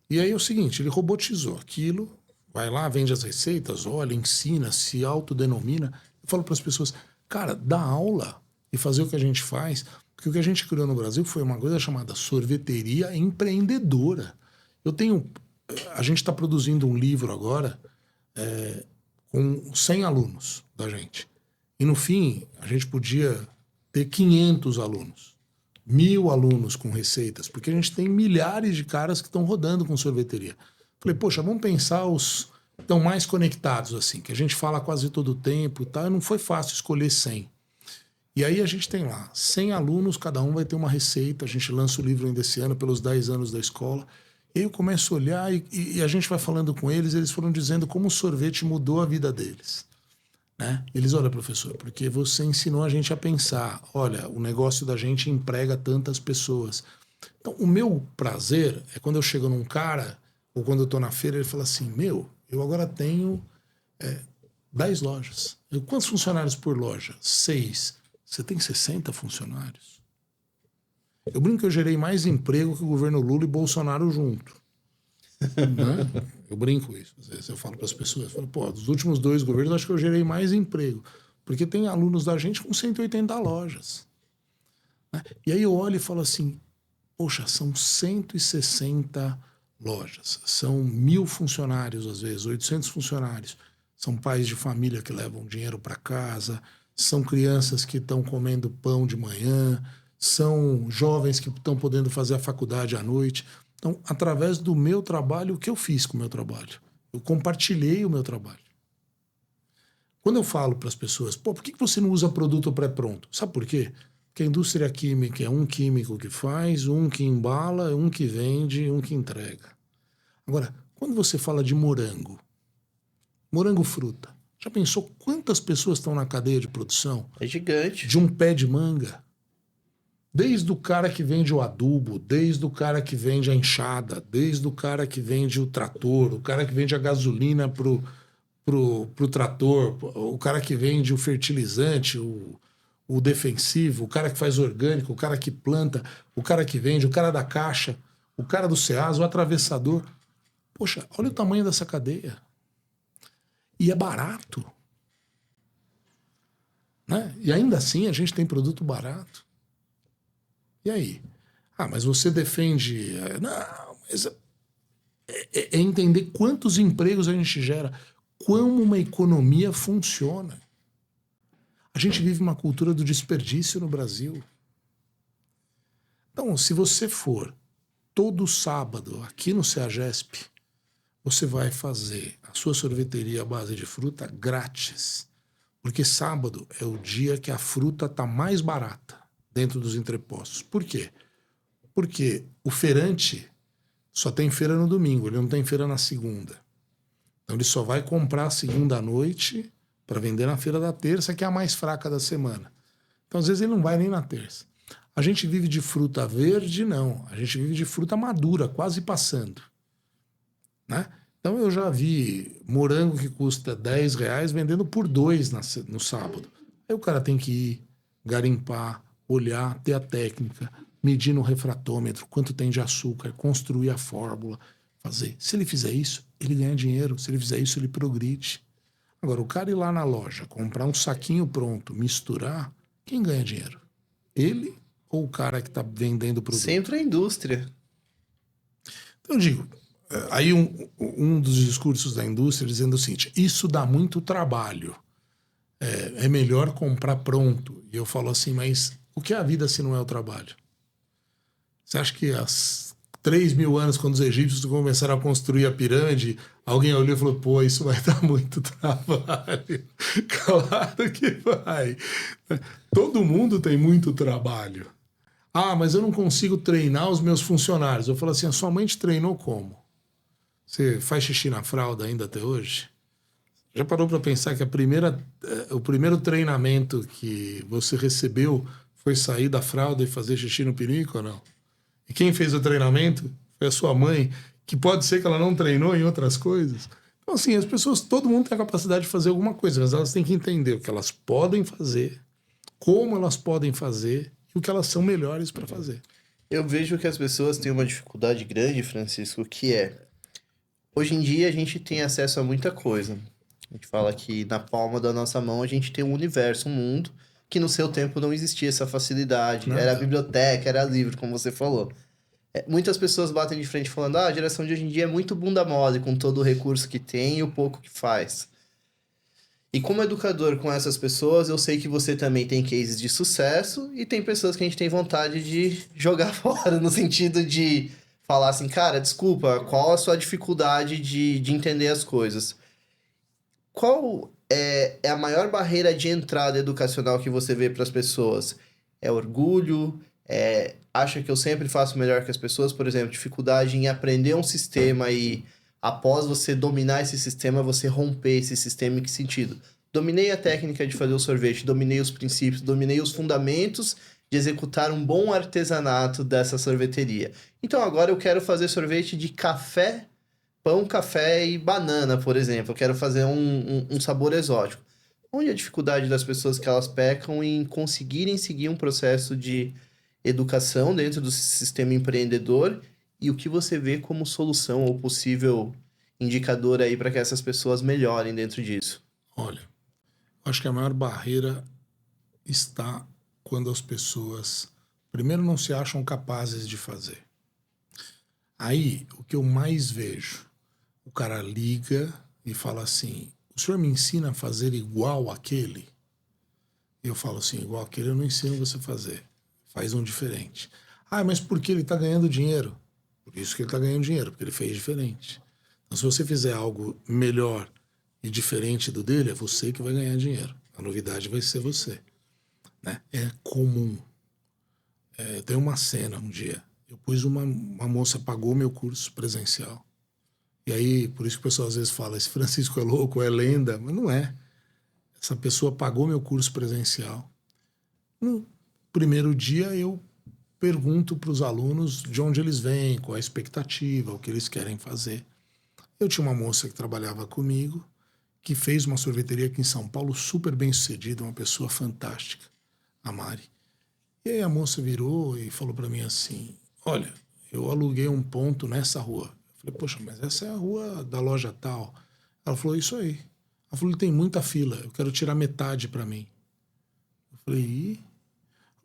E aí é o seguinte, ele robotizou aquilo, vai lá, vende as receitas, olha, ensina, se autodenomina. Eu falo para as pessoas, cara, dá aula e fazer o que a gente faz... Porque o que a gente criou no Brasil foi uma coisa chamada sorveteria empreendedora. A gente está produzindo um livro agora com 100 alunos da gente. E no fim, a gente podia ter 500 alunos, 1.000 alunos com receitas, porque a gente tem milhares de caras que estão rodando com sorveteria. Falei, poxa, vamos pensar os que estão mais conectados, assim, que a gente fala quase todo o tempo e tal. Não foi fácil escolher 100. E aí a gente tem lá 100 alunos, cada um vai ter uma receita, a gente lança o livro ainda esse ano, pelos 10 anos da escola. E aí eu começo a olhar e a gente vai falando com eles foram dizendo como o sorvete mudou a vida deles. Né? Eles, olha, professor, porque você ensinou a gente a pensar, olha, o negócio da gente emprega tantas pessoas. Então, o meu prazer é quando eu chego num cara, ou quando eu estou na feira, ele fala assim, eu agora tenho 10 lojas. Quantos funcionários por loja? 6. Você tem 60 funcionários. Eu brinco que eu gerei mais emprego que o governo Lula e Bolsonaro junto. Né? Eu brinco isso. Às vezes eu falo para as pessoas, dos últimos 2 governos, acho que eu gerei mais emprego. Porque tem alunos da gente com 180 lojas. Né? E aí eu olho e falo assim, poxa, são 160 lojas. São 1.000 funcionários, às vezes, 800 funcionários. São pais de família que levam dinheiro para casa... São crianças que estão comendo pão de manhã, são jovens que estão podendo fazer a faculdade à noite. Então, através do meu trabalho, o que eu fiz com o meu trabalho? Eu compartilhei o meu trabalho. Quando eu falo para as pessoas, por que você não usa produto pré-pronto? Sabe por quê? Porque a indústria química é um químico que faz, um que embala, um que vende, um que entrega. Agora, quando você fala de morango fruta, já pensou quantas pessoas estão na cadeia de produção? É gigante. De um pé de manga. Desde o cara que vende o adubo, desde o cara que vende a enxada, desde o cara que vende o trator, o cara que vende a gasolina pro trator, o cara que vende o fertilizante, o defensivo, o cara que faz orgânico, o cara que planta, o cara que vende, o cara da caixa, o cara do Ceasa, o atravessador. Poxa, olha o tamanho dessa cadeia. E é barato. Né? E ainda assim a gente tem produto barato. E aí? Ah, mas você defende... Não, mas é entender quantos empregos a gente gera, como uma economia funciona. A gente vive uma cultura do desperdício no Brasil. Então, se você for todo sábado aqui no CEAGESP, você vai fazer a sua sorveteria à base de fruta grátis. Porque sábado é o dia que a fruta está mais barata dentro dos entrepostos. Por quê? Porque o feirante só tem feira no domingo, ele não tem feira na segunda. Então ele só vai comprar a segunda à noite para vender na feira da terça, que é a mais fraca da semana. Então às vezes ele não vai nem na terça. A gente vive de fruta verde? Não. A gente vive de fruta madura, quase passando. Né? Então eu já vi morango que custa R$10 vendendo por 2 no sábado. Aí o cara tem que ir, garimpar, olhar, ter a técnica, medir no refratômetro quanto tem de açúcar, construir a fórmula, fazer. Se ele fizer isso, ele ganha dinheiro. Se ele fizer isso, ele progride. Agora, o cara ir lá na loja, comprar um saquinho pronto, misturar, quem ganha dinheiro? Ele ou o cara que está vendendo o produto? Sempre a indústria. Então eu digo, aí um dos discursos da indústria dizendo o seguinte, isso dá muito trabalho, é melhor comprar pronto. E eu falo assim, mas o que é a vida se não é o trabalho? Você acha que há 3.000 anos, quando os egípcios começaram a construir a pirâmide, alguém olhou e falou, pô, isso vai dar muito trabalho. Claro que vai. Todo mundo tem muito trabalho. Ah, mas eu não consigo treinar os meus funcionários. Eu falo assim, a sua mãe te treinou como? Você faz xixi na fralda ainda até hoje? Já parou para pensar que o primeiro treinamento que você recebeu foi sair da fralda e fazer xixi no pinico ou não? E quem fez o treinamento foi a sua mãe, que pode ser que ela não treinou em outras coisas. Então, assim, as pessoas, todo mundo tem a capacidade de fazer alguma coisa, mas elas têm que entender o que elas podem fazer, como elas podem fazer e o que elas são melhores para fazer. Eu vejo que as pessoas têm uma dificuldade grande, Francisco, que é... Hoje em dia a gente tem acesso a muita coisa. A gente fala que na palma da nossa mão a gente tem um universo, um mundo, que no seu tempo não existia essa facilidade. Não. Era a biblioteca, era livro, como você falou. Muitas pessoas batem de frente falando, a geração de hoje em dia é muito bunda mole com todo o recurso que tem e o pouco que faz. E como educador com essas pessoas, eu sei que você também tem cases de sucesso e tem pessoas que a gente tem vontade de jogar fora, no sentido de falar assim, cara, desculpa, qual a sua dificuldade de entender as coisas? Qual é a maior barreira de entrada educacional que você vê para as pessoas? É orgulho? Acha que eu sempre faço melhor que as pessoas? Por exemplo, dificuldade em aprender um sistema e após você dominar esse sistema, você romper esse sistema em que sentido? Dominei a técnica de fazer o sorvete, dominei os princípios, dominei os fundamentos de executar um bom artesanato dessa sorveteria. Então agora eu quero fazer sorvete de café, pão, café e banana, por exemplo. Eu quero fazer um sabor exótico. Onde é a dificuldade das pessoas que elas pecam em conseguirem seguir um processo de educação dentro do sistema empreendedor e o que você vê como solução ou possível indicador aí para que essas pessoas melhorem dentro disso? Olha, acho que a maior barreira está quando as pessoas, primeiro, não se acham capazes de fazer. Aí, o que eu mais vejo, o cara liga e fala assim, o senhor me ensina a fazer igual aquele? Eu falo assim, igual aquele eu não ensino você a fazer. Faz um diferente. Ah, mas por que ele está ganhando dinheiro? Por isso que ele está ganhando dinheiro, porque ele fez diferente. Então, se você fizer algo melhor e diferente do dele, é você que vai ganhar dinheiro. A novidade vai ser você. Né? É comum. Tem uma cena um dia. Eu pus uma moça pagou meu curso presencial. E aí, por isso que o pessoal às vezes fala, esse Francisco é louco, é lenda. Mas não é. Essa pessoa pagou meu curso presencial. No primeiro dia, eu pergunto para os alunos de onde eles vêm, qual a expectativa, o que eles querem fazer. Eu tinha uma moça que trabalhava comigo, que fez uma sorveteria aqui em São Paulo, super bem sucedida, uma pessoa fantástica, a Mari. E aí a moça virou e falou para mim assim, olha, eu aluguei um ponto nessa rua. Eu falei, poxa, mas essa é a rua da loja tal. Ela falou, isso aí. Ela falou, tem muita fila, eu quero tirar metade para mim. Eu falei, ih?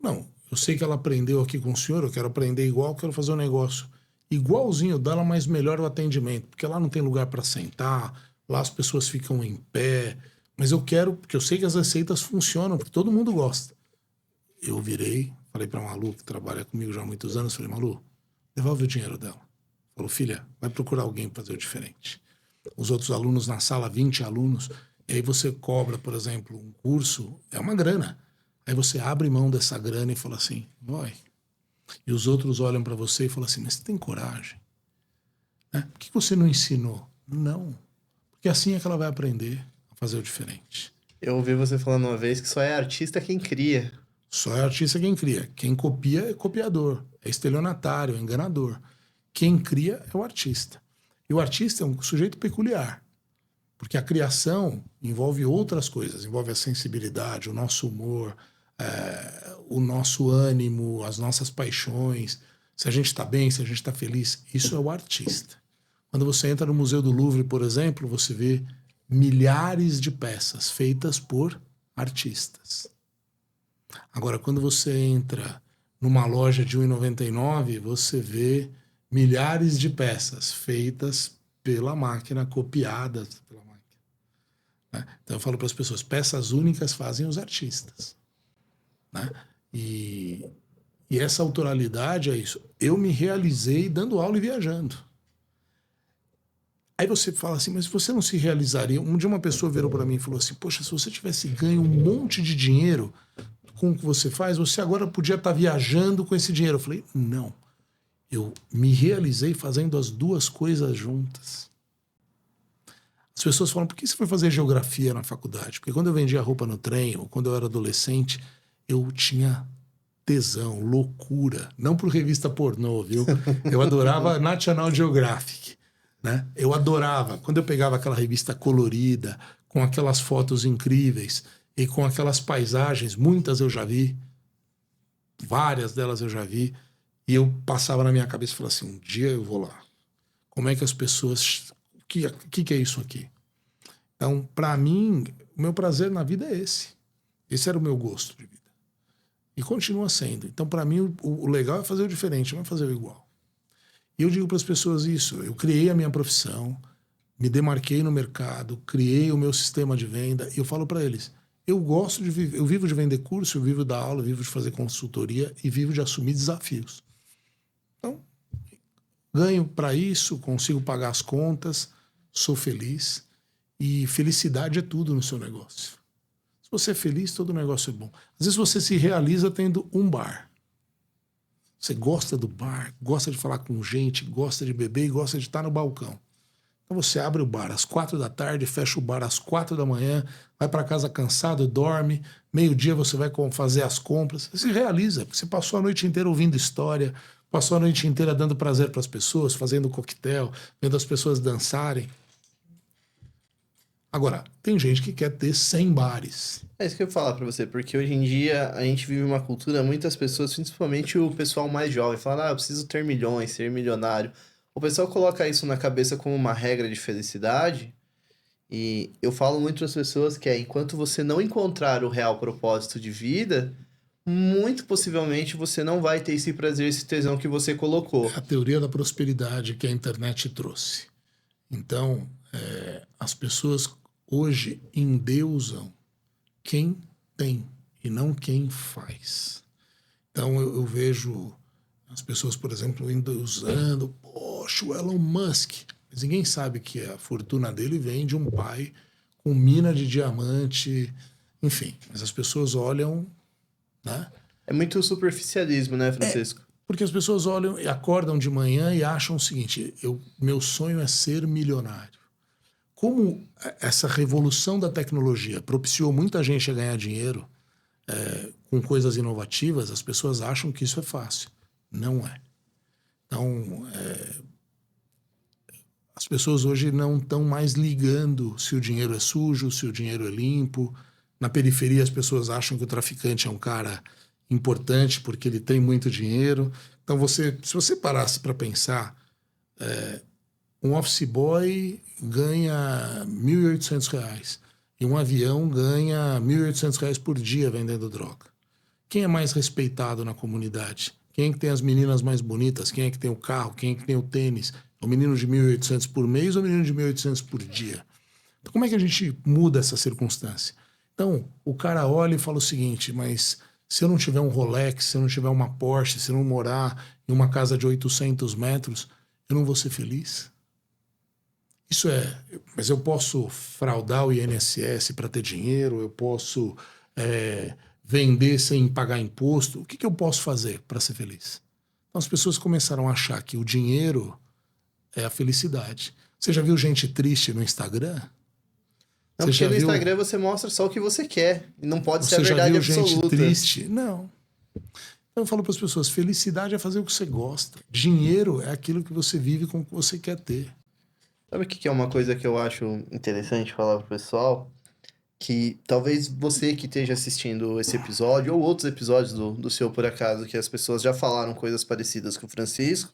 Não, eu sei que ela aprendeu aqui com o senhor, eu quero aprender igual, eu quero fazer um negócio igualzinho dela, mas melhor o atendimento, porque lá não tem lugar para sentar, lá as pessoas ficam em pé, mas eu quero, porque eu sei que as receitas funcionam, porque todo mundo gosta. Eu virei, falei para Malu, que trabalha comigo já há muitos anos, falei, Malu, devolve o dinheiro dela. Falou, filha, vai procurar alguém para fazer o diferente. Os outros alunos na sala, 20 alunos, e aí você cobra, por exemplo, um curso, é uma grana. Aí você abre mão dessa grana e fala assim, vai. E os outros olham para você e falam assim, mas você tem coragem? Né? Por que você não ensinou? Não. Porque assim é que ela vai aprender a fazer o diferente. Eu ouvi você falando uma vez que só é artista quem cria. Só é artista quem cria. Quem copia é copiador, é estelionatário, é enganador. Quem cria é o artista. E o artista é um sujeito peculiar. Porque a criação envolve outras coisas. Envolve a sensibilidade, o nosso humor, o nosso ânimo, as nossas paixões. Se a gente está bem, se a gente está feliz. Isso é o artista. Quando você entra no Museu do Louvre, por exemplo, você vê milhares de peças feitas por artistas. Agora, quando você entra numa loja de R$1,99, você vê milhares de peças feitas pela máquina, copiadas pela máquina. Né? Então eu falo para as pessoas, peças únicas fazem os artistas. Né? E essa autoralidade é isso. Eu me realizei dando aula e viajando. Aí você fala assim, mas você não se realizaria? Um dia uma pessoa virou para mim e falou assim, poxa, se você tivesse ganho um monte de dinheiro com o que você faz, você agora podia estar viajando com esse dinheiro. Eu falei, não. Eu me realizei fazendo as duas coisas juntas. As pessoas falam, por que você foi fazer geografia na faculdade? Porque quando eu vendia roupa no trem, ou quando eu era adolescente, eu tinha tesão, loucura. Não por revista pornô, viu? Eu adorava National Geographic. Né? Eu adorava. Quando eu pegava aquela revista colorida, com aquelas fotos incríveis, e com aquelas paisagens, muitas eu já vi, várias delas eu já vi, e eu passava na minha cabeça e falava assim, um dia eu vou lá. Como é que as pessoas... O que é isso aqui? Então, para mim, o meu prazer na vida é esse. Esse era o meu gosto de vida. E continua sendo. Então, para mim, o legal é fazer o diferente, não é fazer o igual. E eu digo para as pessoas isso, eu criei a minha profissão, me demarquei no mercado, criei o meu sistema de venda, e eu falo para eles, eu gosto de viver, eu vivo de vender curso, eu vivo da aula, eu vivo de fazer consultoria e vivo de assumir desafios. Então, ganho para isso, consigo pagar as contas, sou feliz, e felicidade é tudo no seu negócio. Se você é feliz, todo negócio é bom. Às vezes você se realiza tendo um bar. Você gosta do bar, gosta de falar com gente, gosta de beber e gosta de estar no balcão. Então você abre o bar às 4 da tarde, fecha o bar às 4 da manhã, vai para casa cansado, dorme, meio-dia você vai fazer as compras. Você se realiza, porque você passou a noite inteira ouvindo história, passou a noite inteira dando prazer para as pessoas, fazendo coquetel, vendo as pessoas dançarem. Agora, tem gente que quer ter 100 bares. É isso que eu ia falar pra você, porque hoje em dia a gente vive uma cultura, muitas pessoas, principalmente o pessoal mais jovem, falam, eu preciso ter milhões, ser milionário. O pessoal coloca isso na cabeça como uma regra de felicidade, e eu falo muito para as pessoas que enquanto você não encontrar o real propósito de vida, muito possivelmente você não vai ter esse prazer, esse tesão que você colocou. É a teoria da prosperidade que a internet trouxe. Então, as pessoas hoje endeusam quem tem e não quem faz. Então eu vejo as pessoas, por exemplo, endeusando, poxa, o Elon Musk. Mas ninguém sabe que a fortuna dele vem de um pai com mina de diamante, enfim. Mas as pessoas olham, né? É muito superficialismo, né, Francisco? Porque as pessoas olham e acordam de manhã e acham o seguinte, meu sonho é ser milionário. Como essa revolução da tecnologia propiciou muita gente a ganhar dinheiro com coisas inovativas, as pessoas acham que isso é fácil. Não é. Então, As pessoas hoje não estão mais ligando se o dinheiro é sujo, se o dinheiro é limpo. Na periferia, as pessoas acham que o traficante é um cara importante porque ele tem muito dinheiro. Então, se você parasse para pensar, um office boy ganha R$ 1.800 e um avião ganha R$ 1.800 por dia vendendo droga. Quem é mais respeitado na comunidade? Quem é que tem as meninas mais bonitas? Quem é que tem o carro? Quem é que tem o tênis? O menino de 1.800 por mês ou o menino de 1.800 por dia? Então, como é que a gente muda essa circunstância? Então, o cara olha e fala o seguinte, mas se eu não tiver um Rolex, se eu não tiver uma Porsche, se eu não morar em uma casa de 800 metros, eu não vou ser feliz? Mas eu posso fraudar o INSS para ter dinheiro, eu posso vender sem pagar imposto. O que eu posso fazer para ser feliz? Então, as pessoas começaram a achar que o dinheiro é a felicidade. Você já viu gente triste no Instagram? Não, porque no Instagram você mostra só o que você quer. E não pode ser a verdade absoluta. Você já viu gente triste? Não. Então eu falo para as pessoas, felicidade é fazer o que você gosta. Dinheiro é aquilo que você vive com o que você quer ter. Sabe o que é uma coisa que eu acho interessante falar pro pessoal? Que talvez você que esteja assistindo esse episódio, ou outros episódios do Seu Por Acaso, que as pessoas já falaram coisas parecidas com o Francisco,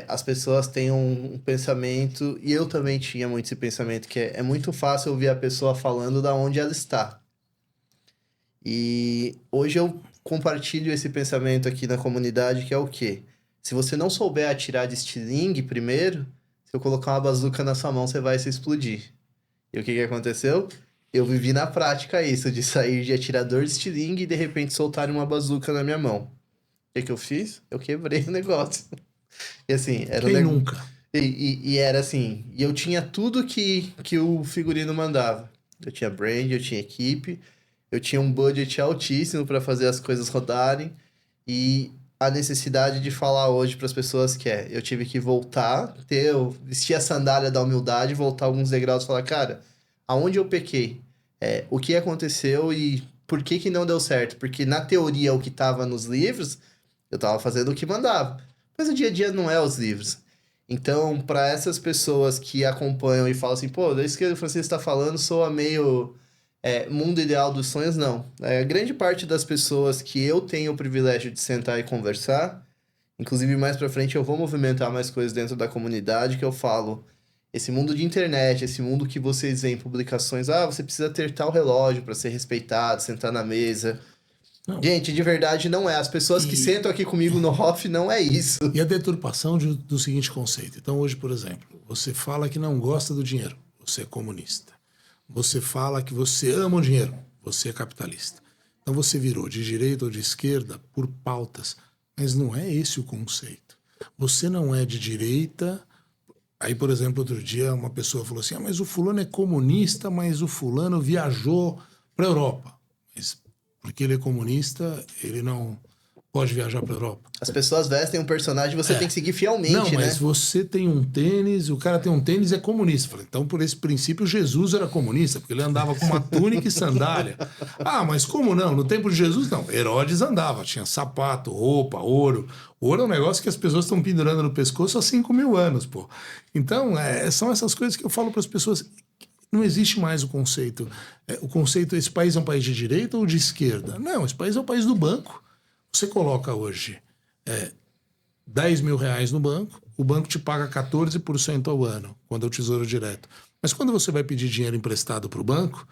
as pessoas têm um pensamento, e eu também tinha muito esse pensamento, que é muito fácil ouvir a pessoa falando da onde ela está. E hoje eu compartilho esse pensamento aqui na comunidade, que é o quê? Se você não souber atirar de estilingue primeiro, se eu colocar uma bazuca na sua mão, você vai se explodir. E o que aconteceu? Eu vivi na prática isso, de sair de atirador de estilingue e de repente soltar uma bazuca na minha mão. O que eu fiz? Eu quebrei o negócio. E assim, era Quem nunca? E era assim, e eu tinha tudo que o figurino mandava. Eu tinha brand, eu tinha equipe, eu tinha um budget altíssimo para fazer as coisas rodarem. E a necessidade de falar hoje para as pessoas que eu tive que voltar, vestir a sandália da humildade, voltar alguns degraus e falar, cara, aonde eu pequei? O que aconteceu e por que não deu certo? Porque na teoria, o que estava nos livros, eu estava fazendo o que mandava. Mas o dia a dia não é os livros. Então, para essas pessoas que acompanham e falam assim, pô, da esquerda o Francisco está falando, soa meio mundo ideal dos sonhos, não. A grande parte das pessoas que eu tenho o privilégio de sentar e conversar, inclusive mais para frente eu vou movimentar mais coisas dentro da comunidade, que eu falo, esse mundo de internet, esse mundo que vocês veem em publicações, você precisa ter tal relógio para ser respeitado, sentar na mesa. Não. Gente, de verdade não é. As pessoas que sentam aqui comigo no off não é isso. E a deturpação do seguinte conceito. Então hoje, por exemplo, você fala que não gosta do dinheiro, você é comunista. Você fala que você ama o dinheiro, você é capitalista. Então você virou de direita ou de esquerda por pautas. Mas não é esse o conceito. Você não é de direita. Aí, por exemplo, outro dia uma pessoa falou assim, mas o fulano é comunista, mas o fulano viajou para a Europa. Mas porque ele é comunista, ele não pode viajar para a Europa. As pessoas vestem um personagem, você tem que seguir fielmente, né? Não, mas você tem um tênis, o cara tem um tênis e é comunista. Falei, então, por esse princípio, Jesus era comunista, porque ele andava com uma túnica e sandália. Mas como não? No tempo de Jesus, não. Herodes andava, tinha sapato, roupa, ouro. Ouro é um negócio que as pessoas estão pendurando no pescoço há 5.000 anos, pô. Então, são essas coisas que eu falo para as pessoas. Não existe mais o conceito. O conceito, esse país é um país de direita ou de esquerda? Não, esse país é o país do banco. Você coloca hoje R$10.000 no banco, o banco te paga 14% ao ano, quando é o Tesouro Direto. Mas quando você vai pedir dinheiro emprestado para o banco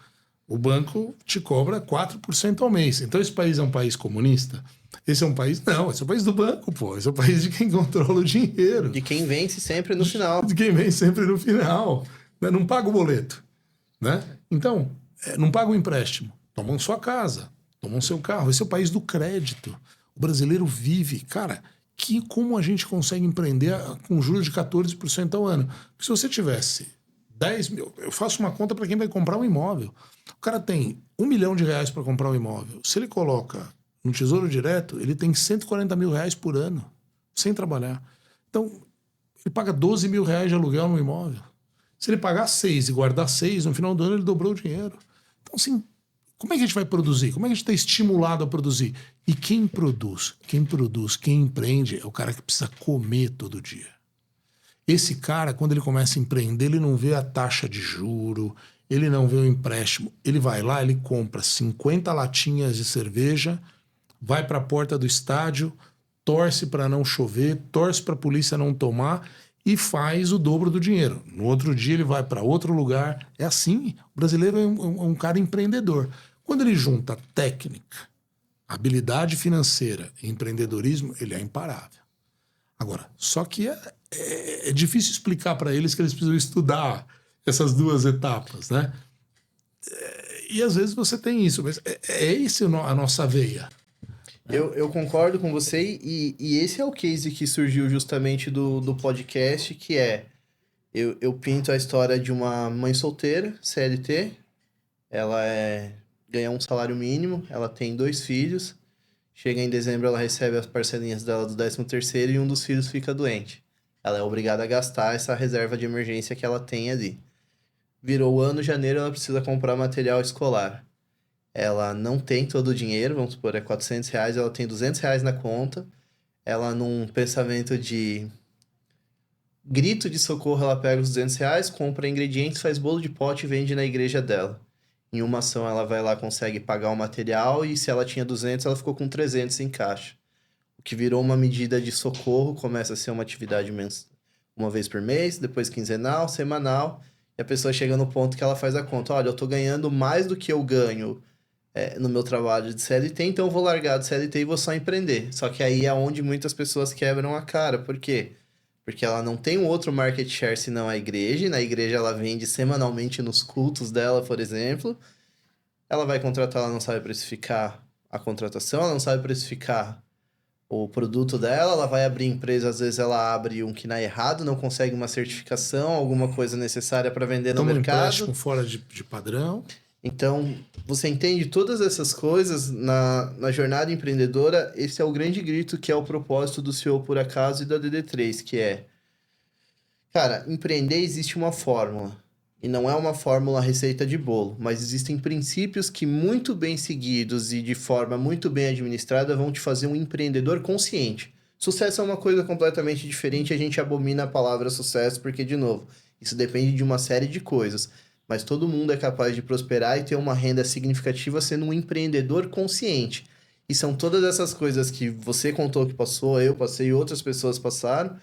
te cobra 4% ao mês. Então esse país é um país comunista? Esse é um país... Não, esse é o país do banco, pô. Esse é o país de quem controla o dinheiro. De quem vence sempre no final. De quem vence sempre no final. Não paga o boleto. Né? Então, não paga o empréstimo. Tomam sua casa, tomam seu carro. Esse é o país do crédito. O brasileiro vive, cara, como a gente consegue empreender com juros de 14% ao ano? Porque se você tivesse 10 mil, eu faço uma conta para quem vai comprar um imóvel. O cara tem R$1 milhão para comprar um imóvel. Se ele coloca no Tesouro Direto, ele tem R$140 mil por ano, sem trabalhar. Então, ele paga R$12 mil de aluguel no imóvel. Se ele pagar 6 e guardar 6, no final do ano ele dobrou o dinheiro. Então, assim, como é que a gente vai produzir? Como é que a gente está estimulado a produzir? E quem produz, quem empreende é o cara que precisa comer todo dia. Esse cara, quando ele começa a empreender, ele não vê a taxa de juro, ele não vê o empréstimo. Ele vai lá, ele compra 50 latinhas de cerveja, vai para a porta do estádio, torce para não chover, torce para a polícia não tomar e faz o dobro do dinheiro. No outro dia ele vai para outro lugar. É assim. O brasileiro é um cara empreendedor. Quando ele junta técnica, habilidade financeira e empreendedorismo, ele é imparável. Agora, só que é difícil explicar para eles que eles precisam estudar essas duas etapas, né? E às vezes você tem isso, mas é esse a nossa veia. Eu concordo com você e esse é o case que surgiu justamente do podcast, que é... Eu pinto a história de uma mãe solteira, CLT. Ela ganha um salário mínimo, ela tem 2 filhos. Chega em dezembro, ela recebe as parcelinhas dela do 13º e um dos filhos fica doente. Ela é obrigada a gastar essa reserva de emergência que ela tem ali. Virou o ano, janeiro, ela precisa comprar material escolar. Ela não tem todo o dinheiro, vamos supor, é R$400, ela tem R$200 na conta. Ela, num pensamento de grito de socorro, ela pega os R$200, compra ingredientes, faz bolo de pote e vende na igreja dela. Em uma ação, ela vai lá, consegue pagar o material e se ela tinha 200, ela ficou com 300 em caixa. O que virou uma medida de socorro, começa a ser uma atividade uma vez por mês, depois quinzenal, semanal, e a pessoa chega no ponto que ela faz a conta. Olha, eu tô ganhando mais do que eu ganho no meu trabalho de CLT, então eu vou largar do CLT e vou só empreender. Só que aí é onde muitas pessoas quebram a cara. Por quê? Porque ela não tem um outro market share senão a igreja. E na igreja ela vende semanalmente nos cultos dela, por exemplo. Ela vai contratar, ela não sabe precificar a contratação, ela não sabe precificar o produto dela, ela vai abrir empresa, às vezes ela abre um que não é errado, não consegue uma certificação, alguma coisa necessária para vender no Toma um mercado. empréstimo fora de padrão. Então, você entende todas essas coisas na jornada empreendedora. Esse é o grande grito que é o propósito do CEO Por Acaso e da DD3, que é... Cara, empreender existe uma fórmula. E não é uma fórmula receita de bolo, mas existem princípios que, muito bem seguidos e de forma muito bem administrada, vão te fazer um empreendedor consciente. Sucesso é uma coisa completamente diferente, a gente abomina a palavra sucesso porque, de novo, isso depende de uma série de coisas. Mas todo mundo é capaz de prosperar e ter uma renda significativa sendo um empreendedor consciente. E são todas essas coisas que você contou que passou, eu passei e outras pessoas passaram,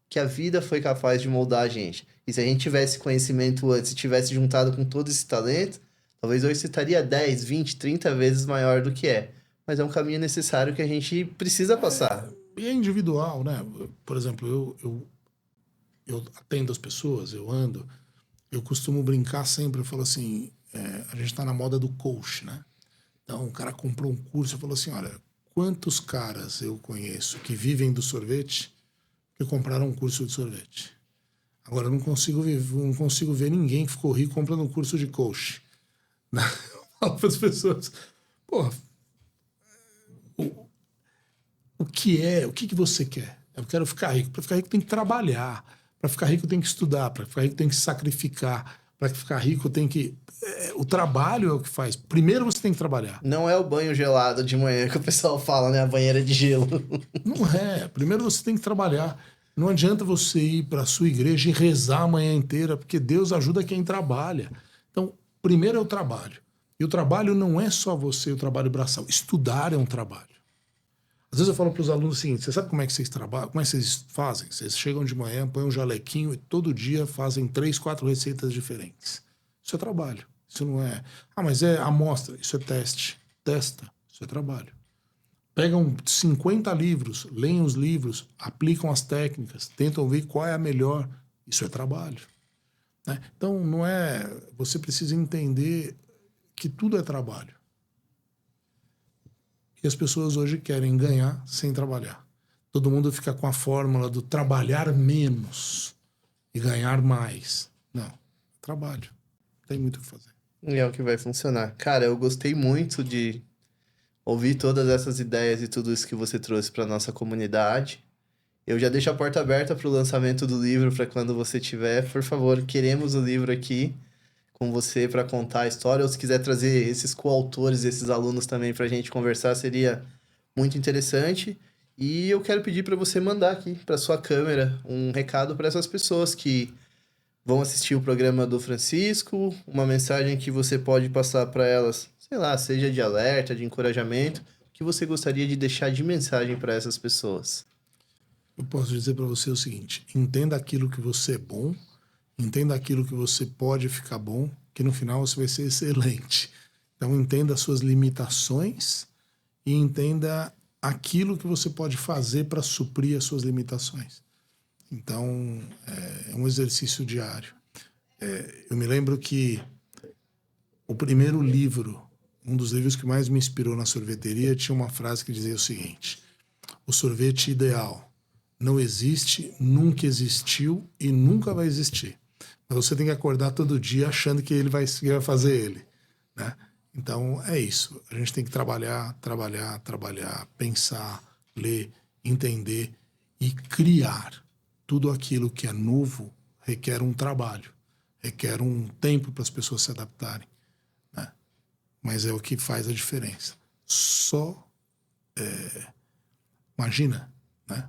que a vida foi capaz de moldar a gente. E se a gente tivesse conhecimento antes e tivesse juntado com todo esse talento, talvez hoje você estaria 10, 20, 30 vezes maior do que é. Mas é um caminho necessário que a gente precisa passar. E é individual, né? Por exemplo, eu atendo as pessoas, eu ando, eu costumo brincar sempre, eu falo assim, a gente está na moda do coach, né? Então, o cara comprou um curso e falou assim, olha, quantos caras eu conheço que vivem do sorvete que compraram um curso de sorvete? Agora, eu não consigo ver ninguém que ficou rico comprando um curso de coach. Eu falo para as pessoas, pô, o que você quer? Eu quero ficar rico. Para ficar rico tem que trabalhar. Para ficar rico tem que estudar. Para ficar rico tem que se sacrificar. Para ficar rico tem que... o trabalho é o que faz. Primeiro você tem que trabalhar. Não é o banho gelado de manhã que o pessoal fala, né? A banheira de gelo. Não é. Primeiro você tem que trabalhar. Não adianta você ir para a sua igreja e rezar a manhã inteira, porque Deus ajuda quem trabalha. Então, primeiro é o trabalho. E o trabalho não é só você, o trabalho braçal. Estudar é um trabalho. Às vezes eu falo para os alunos o seguinte, você sabe como é que vocês trabalham? Como é que vocês fazem? Vocês chegam de manhã, põem um jalequinho e todo dia fazem 3, 4 receitas diferentes. Isso é trabalho. Isso não é... mas é amostra. Isso é teste. Testa. Isso é trabalho. Pegam 50 livros, leem os livros, aplicam as técnicas, tentam ver qual é a melhor. Isso é trabalho. Né? Então, não é... Você precisa entender que tudo é trabalho. E as pessoas hoje querem ganhar sem trabalhar. Todo mundo fica com a fórmula do trabalhar menos e ganhar mais. Não, trabalho. Tem muito o que fazer. E é o que vai funcionar. Cara, eu gostei muito de ouvir todas essas ideias e tudo isso que você trouxe para nossa comunidade. Eu já deixo a porta aberta para o lançamento do livro, para quando você tiver. Por favor, queremos o livro aqui com você para contar a história. Ou se quiser trazer esses coautores, esses alunos também para a gente conversar, seria muito interessante. E eu quero pedir para você mandar aqui para sua câmera um recado para essas pessoas que vão assistir o programa do Francisco, uma mensagem que você pode passar para elas, sei lá, seja de alerta, de encorajamento, que você gostaria de deixar de mensagem para essas pessoas. Eu posso dizer para você o seguinte: entenda aquilo que você é bom, entenda aquilo que você pode ficar bom, que no final você vai ser excelente. Então entenda as suas limitações e entenda aquilo que você pode fazer para suprir as suas limitações. Então, é um exercício diário. Eu me lembro que o primeiro livro, um dos livros que mais me inspirou na sorveteria, tinha uma frase que dizia o seguinte: o sorvete ideal não existe, nunca existiu e nunca vai existir. Mas você tem que acordar todo dia achando que ele vai fazer ele, né? Então, é isso. A gente tem que trabalhar, pensar, ler, entender e criar. Tudo aquilo que é novo requer um trabalho, requer um tempo para as pessoas se adaptarem, né? Mas é o que faz a diferença. Imagina, né?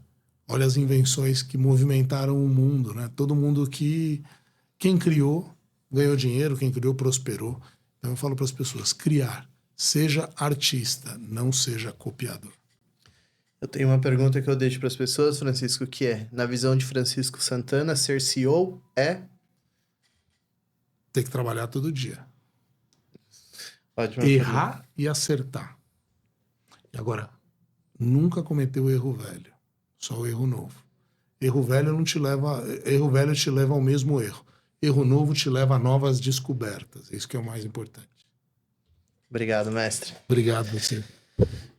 Olha as invenções que movimentaram o mundo, né? Todo mundo quem criou ganhou dinheiro, quem criou prosperou. Então eu falo para as pessoas: criar, seja artista, não seja copiador. Eu tenho uma pergunta que eu deixo para as pessoas, Francisco, que é, na visão de Francisco Santana, ser CEO é? Ter que trabalhar todo dia. Ótima Errar pergunta. e acertar. E agora, nunca cometer o erro velho, só o erro novo. Erro velho te leva ao mesmo erro. Erro novo te leva a novas descobertas. Isso que é o mais importante. Obrigado, mestre. Obrigado, você.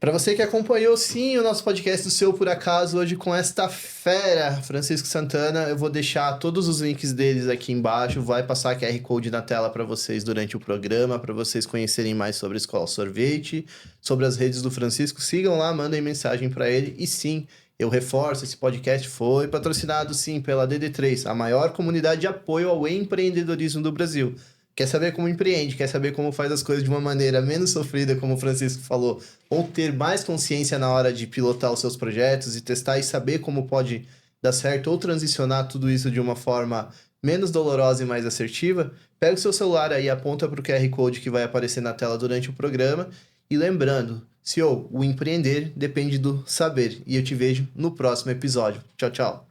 Para você que acompanhou, sim, o nosso podcast do Seu Por Acaso, hoje com esta fera, Francisco Santana, eu vou deixar todos os links deles aqui embaixo, vai passar QR Code na tela para vocês durante o programa, para vocês conhecerem mais sobre a Escola Sorvete, sobre as redes do Francisco. Sigam lá, mandem mensagem para ele. E sim, eu reforço, esse podcast foi patrocinado, sim, pela DD3, a maior comunidade de apoio ao empreendedorismo do Brasil. Quer saber como empreende, quer saber como faz as coisas de uma maneira menos sofrida, como o Francisco falou, ou ter mais consciência na hora de pilotar os seus projetos e testar e saber como pode dar certo ou transicionar tudo isso de uma forma menos dolorosa e mais assertiva, pega o seu celular aí, aponta para o QR Code que vai aparecer na tela durante o programa e lembrando, CEO, o empreender depende do saber e eu te vejo no próximo episódio. Tchau, tchau.